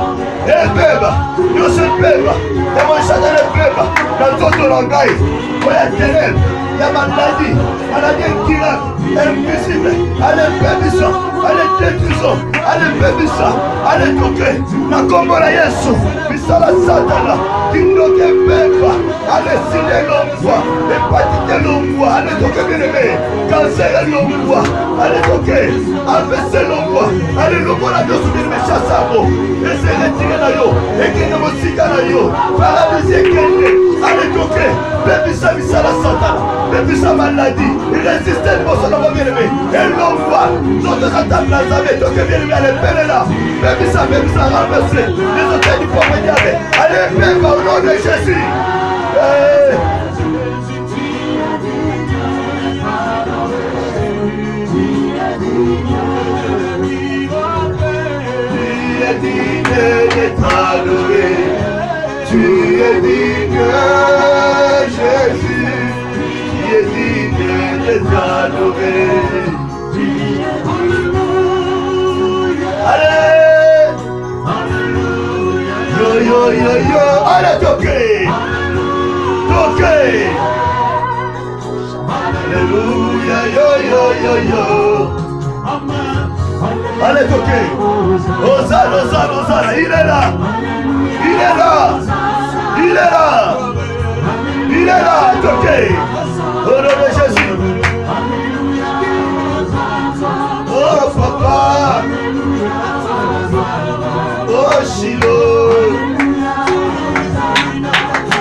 Et beba. Yo se beba. Et moi je beba. Dans tout le langage. Pour la ténèbre. Il y a maladie. Maladie incurable. Invisible. Allez, bébissons. Allez, détruisons. Allez, bébissons. Allez, toquer. La combola Yesu. Bisala Satana. Kindoke beba. Allez, signer l'ombre. Hépatite l'ombre. Allez, toquer bien aimé. Cancer l'ombre. Allez, toquer. AVC l'ombre. Allez, l'ombre la Dieu subir mes chassabos. Et c'est retiré là yo. Et qui ne me siga là yo. Paralysie kende. Allez, toquer. Bébissa bisala Satana. Bébissa maladie. Il résiste le mot sur le bien aimé. Et l'ombre. Notre attaque la savait. Toquer bien aimé. Allez, pelle là. Bébissa renverser. Les hôtels du pauvre diable. Allez, bébé au nom de Jésus. Tu es digne de t'adorer. Tu es digne, Jésus. Tu es digne de t'adorer. Allez! Yo yo yo yo! Allez, toquez! Toquez! Alléluia! Yo yo yo yo! Allez, toquez! Hosanna, Hosanna, Hosanna! Il est là! Il est là! Il est là! Il est là! Toquez! Au nom de Jésus! Oh papa! Oh Shiloh!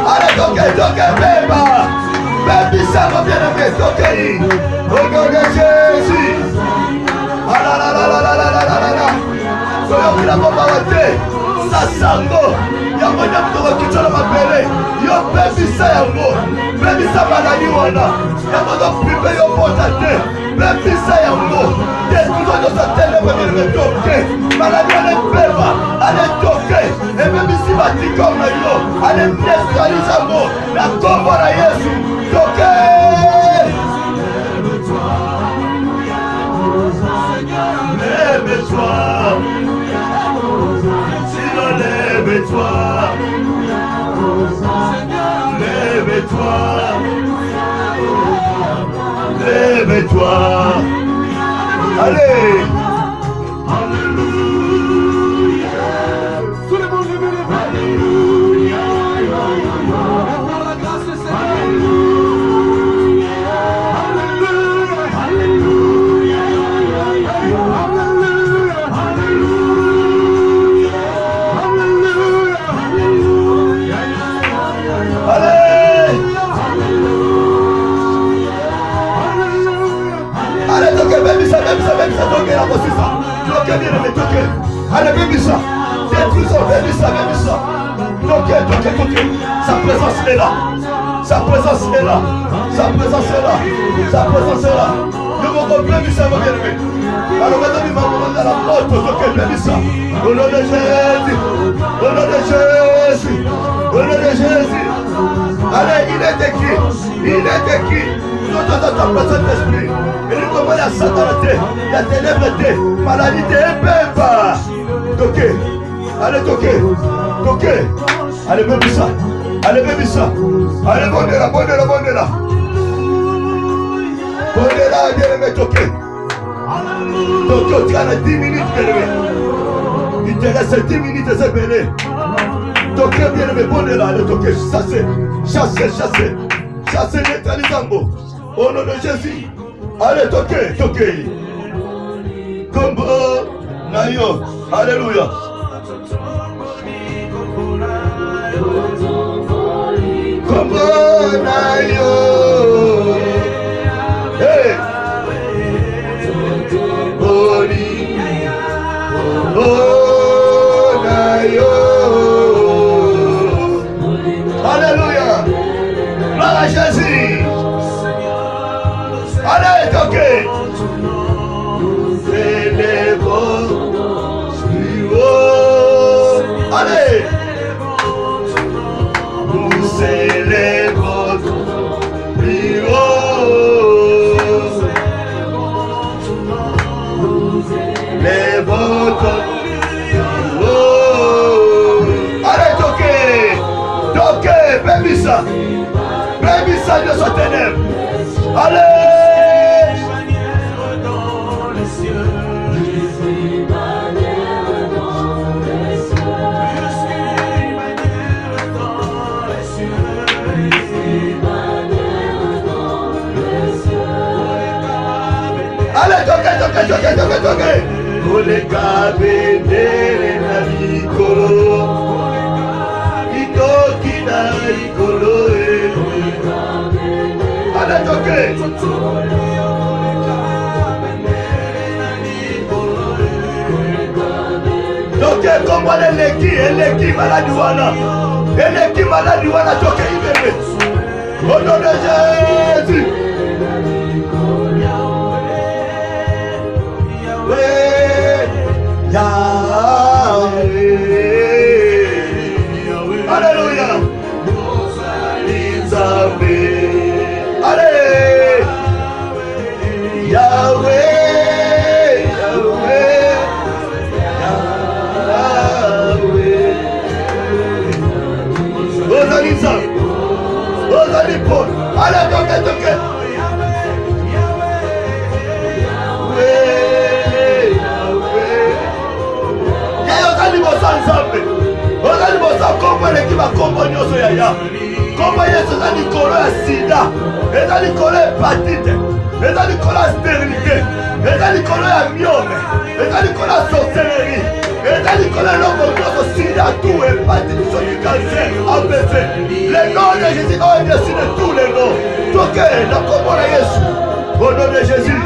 Allez, toquez, toquez, bébé! Baby, ça va bien aimé, toquez! Au nom de Jésus! Ah là là là là là là là là là! Soyons qui la bomba wate! Sasango! Y'a moyen de requitter la mabele! Yo baby, ça y'a mot! Baby, ça va la yuana! Y'a moyen de priver yo potate! Baby, ça y'a mot! Détruisons nos antennes, venez toquer! Maladie, allez beba! Allez toquer! Et même si va dire comme le yo! Allez neutraliser un mot! La tombe à Yesu! Toquer! Lève-toi! Sinon, lève-toi! Lève-toi! Lève-toi! Allez! Alléluia! Tout le monde lève les mains! Alléluia! Par la grâce de Seigneur! Alléluia! Alléluia! Allez! Allez, toquez, baby, ça, toquez la voici ça. Toquez bien, mais toquez. Allez, bébissa. Détruisons, bébissa. Toquez. Sa présence est là. Sa présence est là. Je vous comprends, bébissa, mon bien-aimé. Alors, maintenant, il m'a demandé à la porte, toquez, bébissa. Au nom de Jésus. Allez, il est écrit. Notre personne d'esprit. Et nous commençons à satanité, la ténèbreté, maladie, pas. Toquez. Allez, toquez. Allez, bébissa. Allez, bonne là. Bonne là, bien-aimé, toquez. Toquez, tu as 10 minutes, bien-aimé. Il te reste 10 minutes, c'est béni. Toquez, bien-aimé, bonne là, allez, toquez. Chassez, neutralisez-moi. Au nom de Jésus. Allez, toquez. Combo, nayo. Alléluia. Combo, nayo. Hey. Holy. Oh, nayo. Alléluia. Gloire à Jésus. Allez, toquez. Célébrons plus haut. Allez. Nous célébrons plus haut. Les vôtres plus haut. Allez, toquez, bébissa de ce ténèbre. Allez. Allez, toquez. Pour les cabinets, la Nicolo. Allez, toquez. Toquez comme Eleki Maladiwana. Eleki Maladiwana, toquez, bébé. Au nom de Jésus. Yahweh. Alléluia. Allez. Yahweh. Allez, Paul. Allez, toquez. Comment Yesu a Nicolo à sida, et à Nicolo à hépatite, et à Nicolo à stérilité, et à Nicolo à myome, et à Nicolo à sorcellerie, et à Nicolo à l'homme sida, tout hépatite, sur du cancer, AVC. Les noms de Jésus ont été sur tous les noms. Toquez, dans comment Yesu, au nom de Jésus.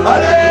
Allez.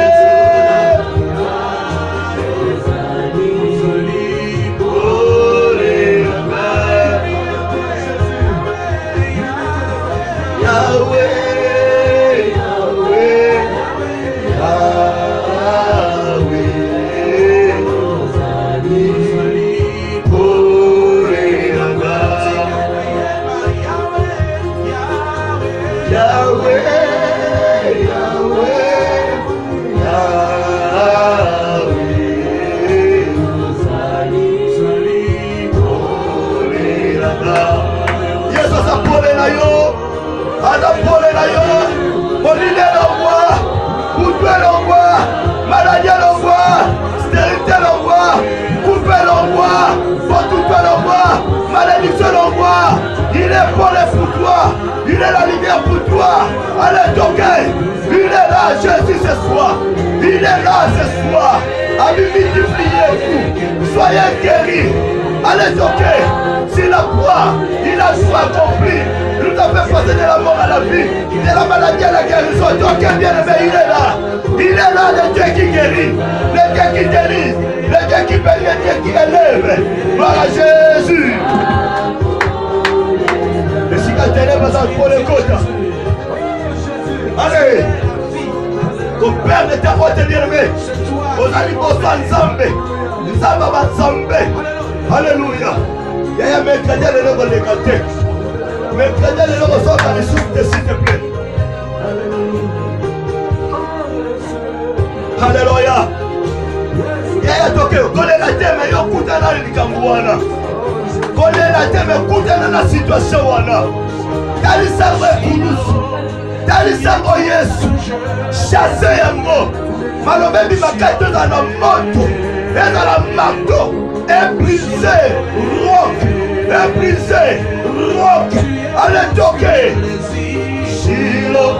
Il est pour toi, il est la lumière pour toi. Allez, toquez, il est là, Jésus ce soir. Il est là ce soir. Allez, multipliez-vous, soyez guéris. Allez, toquez, c'est la croix, il a tout accompli. nous a fait passer de la mort à la vie, de la maladie à la guérison. Donc, bien-aimé, il est là. Il est là, le Dieu qui guérit, le Dieu qui délivre, le Dieu qui bénit, le Dieu qui élève. Gloire à Jésus. Le cicatrice va s'en pour le côté. Allez. Ton Père ne t'a pas bien-aimé. Aux animaux sans Zambé. Nous avons Zambé. Alléluia. Il y a un mercredi, les gens vont les canter. Mercredi, les gens vont sortir les soutes, s'il te plaît. Alléluia. Il y a un toque. Connais la thème, il y a un coup de la Likambouana. Connais la thème, coup de la situation. Tali Sarwe Kounous. Tali Sarwe Yesu. Chassez un mot. Malobé Bimakate dans la moto. Et dans la marteau. Et brisé. Rock. Et brisé. Rock. Allez toquer. Shiloh.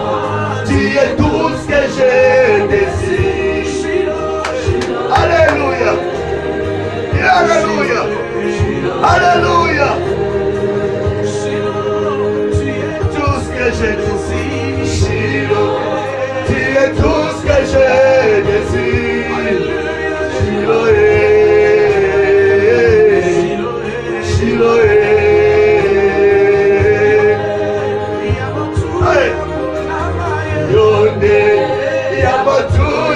Tu es tout ce que j'ai désiré. Alléluia. Alléluia. Alléluia. Tout ce que j'ai désiré. Shiloh. Tu es tout ce que j'ai désiré. Shiloh. Shiloh.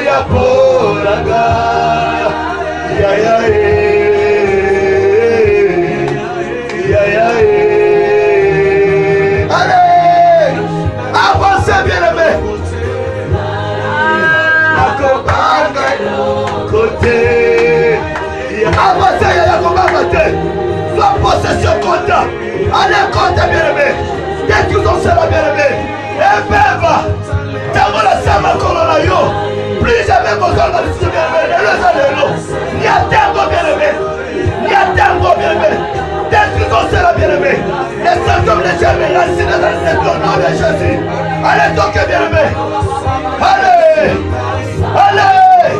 Yaporaga, ya ya allez, avancez bien aimé. La copagne côté, avancez ya copagne côté. La possession compte. Allez compte bien aimé. Dès qu'ils ont cela bien aimé. Et bébé, t'as la sama corona yo. Plus jamais mon corps va se bien aimé. Il y a tango bien aimé. Il y a tango bien aimé. Dès qu'ils ont cela bien aimé. Les symptômes de jamais racines dans le nom de Jésus. Allez donc bien aimé. Allez. Allez.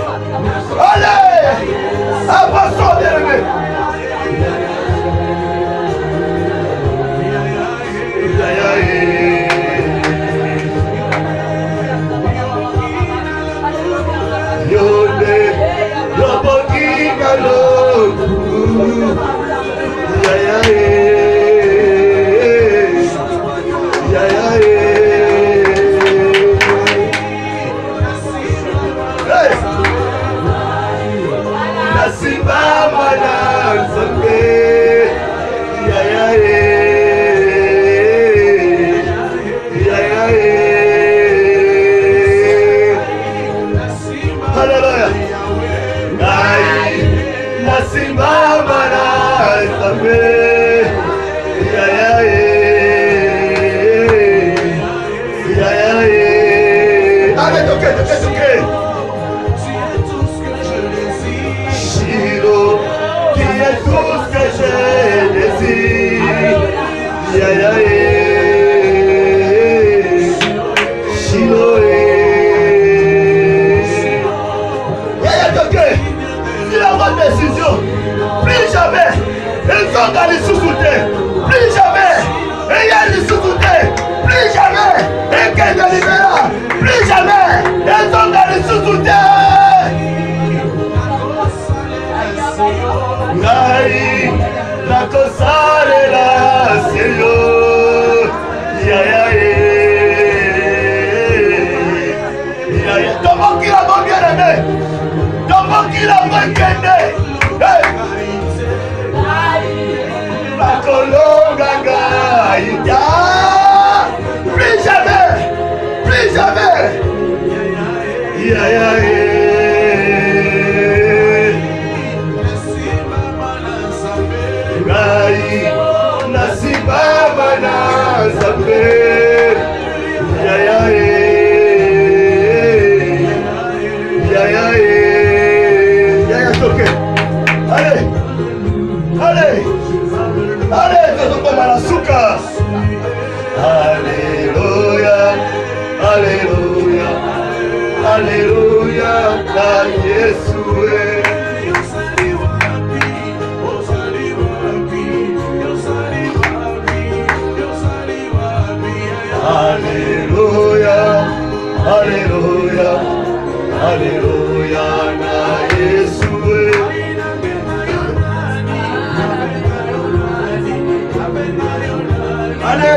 Allez. Avançons bien aimé.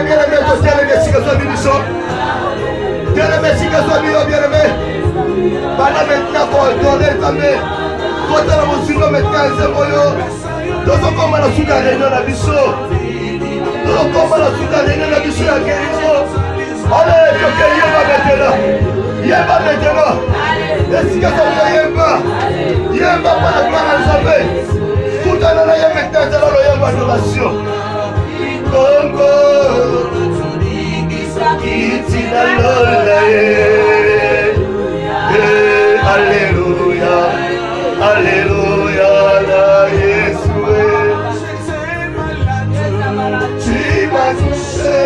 bien-aimé, bien-aimé, si que soit bénissant. Bien-aimé, si que soit bien-aimé. Pendant maintenant qu'on donne ta main, quand on a mon suivant maintenant, c'est bon. Nous sommes comme la souka réunion à Bisso. Nous sommes comme la souka réunion à Bisso à Guérison. Allez, Yéba maintenant. Yéba maintenant. Est-ce que ça vous Yéba? Yéba pas la gloire à Zambé. Tout à l'heure, Yéba maintenant, c'est la Yéba adoration. Congo. Itina Lola. Alléluia. Alléluia. La Yeshua. Tu m'as touché.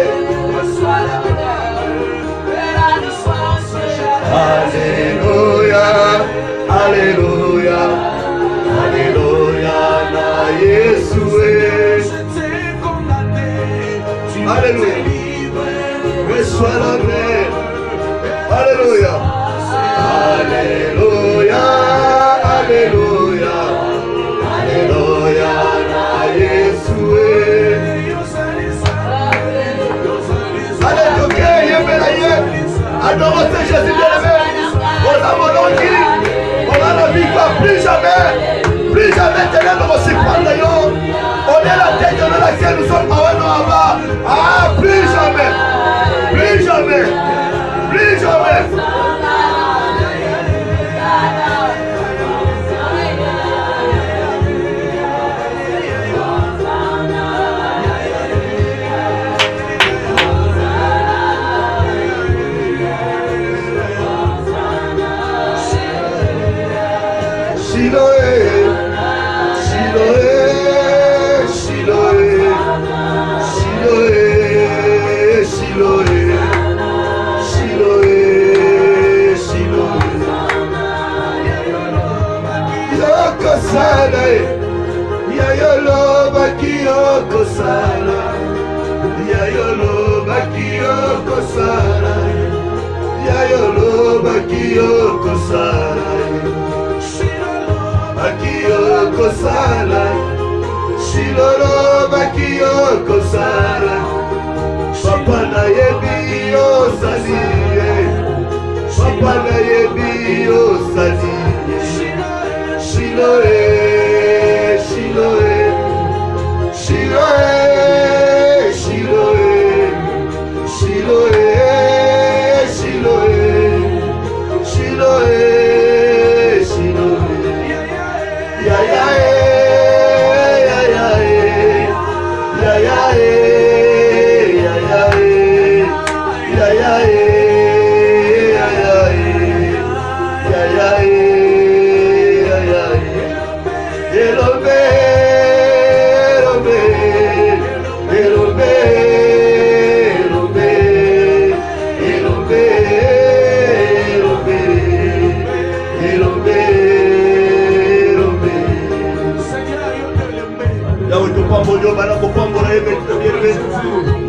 Alléluia, Alléluia, Alléluia, na Yeshua. Alléluia, reçois l'honneur. Alléluia, Alléluia, Alléluia, Alléluia, na Yeshua. Alléluia, Yémélaïe. Adorons Jésus bien-aimé. On a mon nom dit, on a la victoire plus jamais tenez dans aussi prendre. On est la tête de laquelle nous sommes en bas. Ah, plus jamais, plus jamais, plus jamais. Shiloé, Shiloé, Shiloé, Shiloé, Shiloé, Shiloé, Shiloé. Yoko sana, yayolo baki yoko sana, yayolo baki yoko sana, yayolo baki yoko sana. Bakiyoko sala, Shilolo bakiyoko sala, Papa na yebi yo saliye, Papa na yebi yo saliye, Shiloé, Shiloé, Shiloé, Shiloé, Shiloé, Shiloé, Shiloé.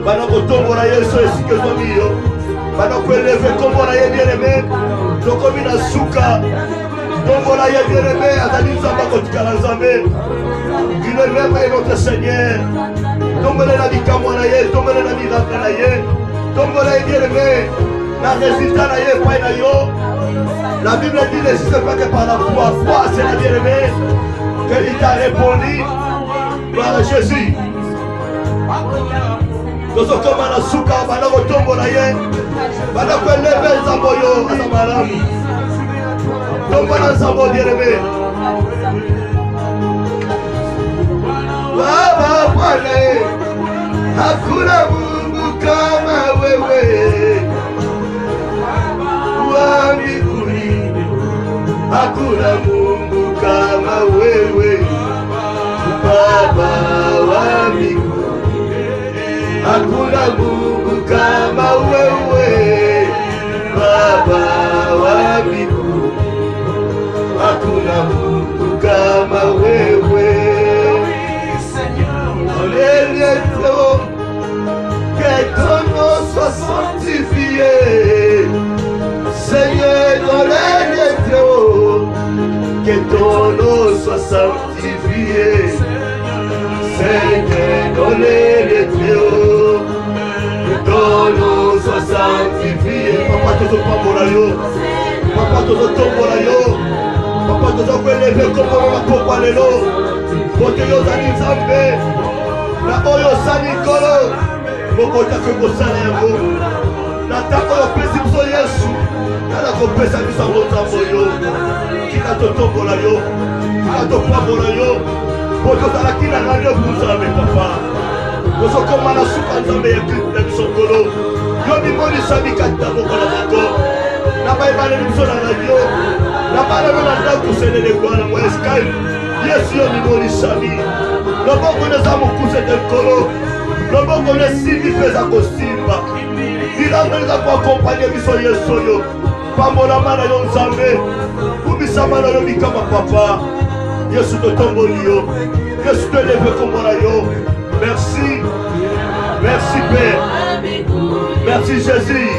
Banako Yesu esike zomiyo banako eleve kombola ye bien-aimé tokomi na suka tombola ye bien-aimé azali nzambe akotikala nzambe kino elema ye notre Seigneur tombola na likambo na ye tombola na miracle na ye tombola ye bien-aimé na résultat na ye epai na yo. La Bible dit ne c'est pas que par la foi c'est la bien-aimé que il t'a répondu par Jésus. Nous sommes comme la souka, banako tombola ye, banako eleve nzambo yo aza malamu. Tombola nzambo bien-aimé. Baba Bwana, hakuna Mungu kama wewe. Wa mbinguni, hakuna Mungu kama wewe. Baba wa mbinguni. Hakuna Mungu kama wewe, Baba wa mbinguni. Hakuna Mungu kama wewe. Que ton nom soit sanctifié, Seigneur, dans les que ton nom soit sanctifié, Seigneur, dans les tozopambola yo. Papa tozotombola yo. Papa tozokweleve kombo na pokwa lelo. Bote yo ozali Nzambe. Na oyo osali nkolo. Mokota fe kosala yango. Na ntango oyo opesi biso Yesu. Tala kopesa biso yango Nzambe oyo. Tika totombola yo. Tika topambola yo. Po tozalaki na rendez-vous Nzambe papa. Tozokoma na suka Nzambe ya biso nkolo. Yo bimonisami kati na moko na moko. Na bayebaleli biso na radio. Na balelo na ndako senele kwana mwa Skype. Yesu yo bimonisami. Loboko neza mokuse te nkolo. Loboko nesimbi mpe eza kosimba. Bilango eza koakompanye biso Yesu oyo. Pambolama na yo Nzambe. Kubisama na yo bikama papa. Yesu totomboli yo. Yesu toleve kombo na yo. Merci. Merci Père. Merci Jésus.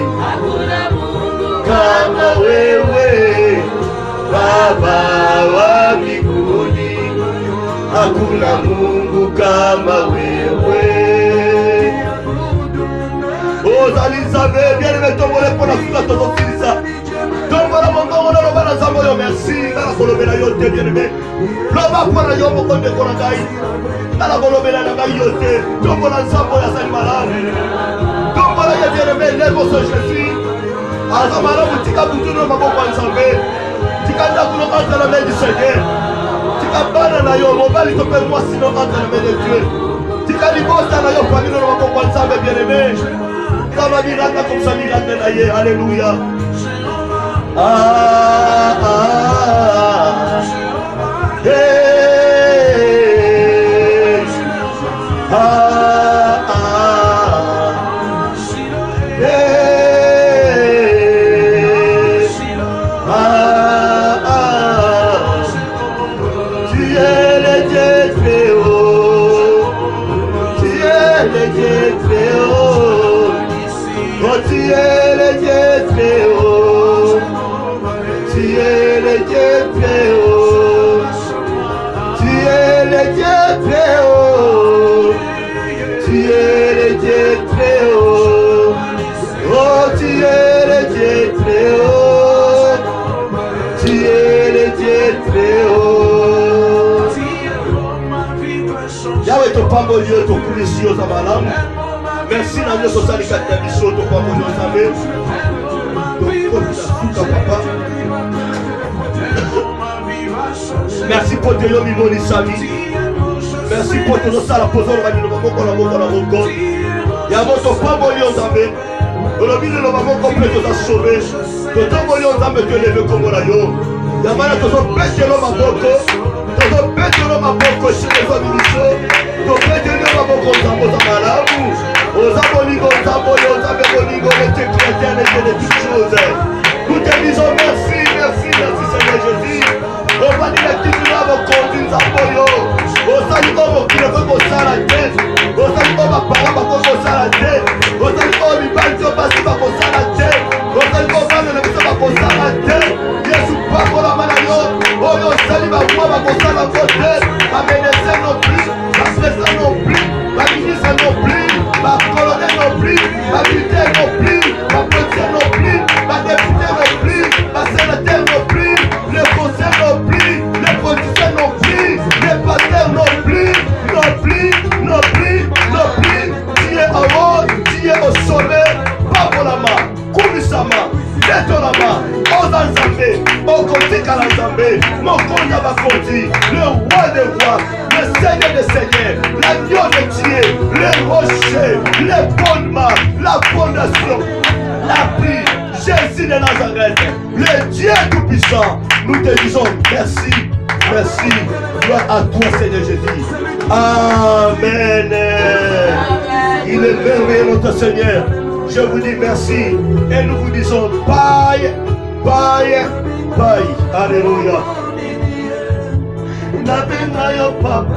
Kama wewe Baba wa mbinguni, hakuna Mungu kama wewe. Ozali Nzambe, bien-aimé tombole pona suka tozosilisa. Tombola mongongo na loba na Nzambe oyo merci. Nala kolobela yo te bien-aimé. Loba pona yo moko ndeko na ngai. Nala kolobela na ngai yo te. Tombola Nzambe oyo azali malamu. Tombola ye bien-aimé, lève ce Jésus. Azamala mutika butu no maboko Nzambe. Tika ndakuno entre la main du Seigneur. Tika bana na yo mobali to pe moi sinon entre la main de Dieu. Tika libosa na yo famille no maboko Nzambe bien-aimé. Kama miranda comme ça miranda na ye. Alléluia. Ah ah hey ah Yahweh to pamboli yo to kulisi yo za malamu. Merci na nyoso sali kati ya biso to pamboli yo Nzambe. Merci pour te yo mimoni sami. Merci pour te no sala pozolo ba nilo moko na moko na moko. Ya moto pamboli yo Nzambe. Olobi lo moko preto za sauver. To tomboli yo Nzambe te leve kombo na yo. Ya mana to so pete lo maboko. To pete lo maboko chez les ministres. To pete lo maboko Nzambe za malamu. Ozaboligo Nzambe yo Nzambe boligo et chrétien et de toutes choses. Nous te disons merci, merci, merci Seigneur Jésus. On va dire que tu nous as conduit Nzambe yo. Osali como kile ko sala tête. Osali como papa ko sala tête. Osali como bibanjo basi ko sala tête. Osali como bana na bisa ko sala tête. Yesu papa la mana yo. Oyo sali ba kwa ko sala côté. Amener non plus, la presse non plus, la ministre non plus, la colonel non plus, la militaire non plus, la policier non plus, la député non plus, la sénateur non plus, le conseil non plus, les politiciens non plus, les pasteurs non plus, non plus, non plus, non plus. Tu es en haut, tu es au sommet, Pabolama, Kumisama, Netolama, Ozanzambe, Okotika Nzambe, Mokonda Bakoti, le roi des rois, le Seigneur des seigneurs, l'agneau de Dieu, le rocher, les fondements, la fondation, la pluie, Jésus de Nazareth, le Dieu tout-puissant. Nous te disons merci, merci, gloire à toi Seigneur Jésus. Amen. Il est merveilleux notre Seigneur. Je vous dis merci et nous vous disons bye, bye, bye. Alléluia.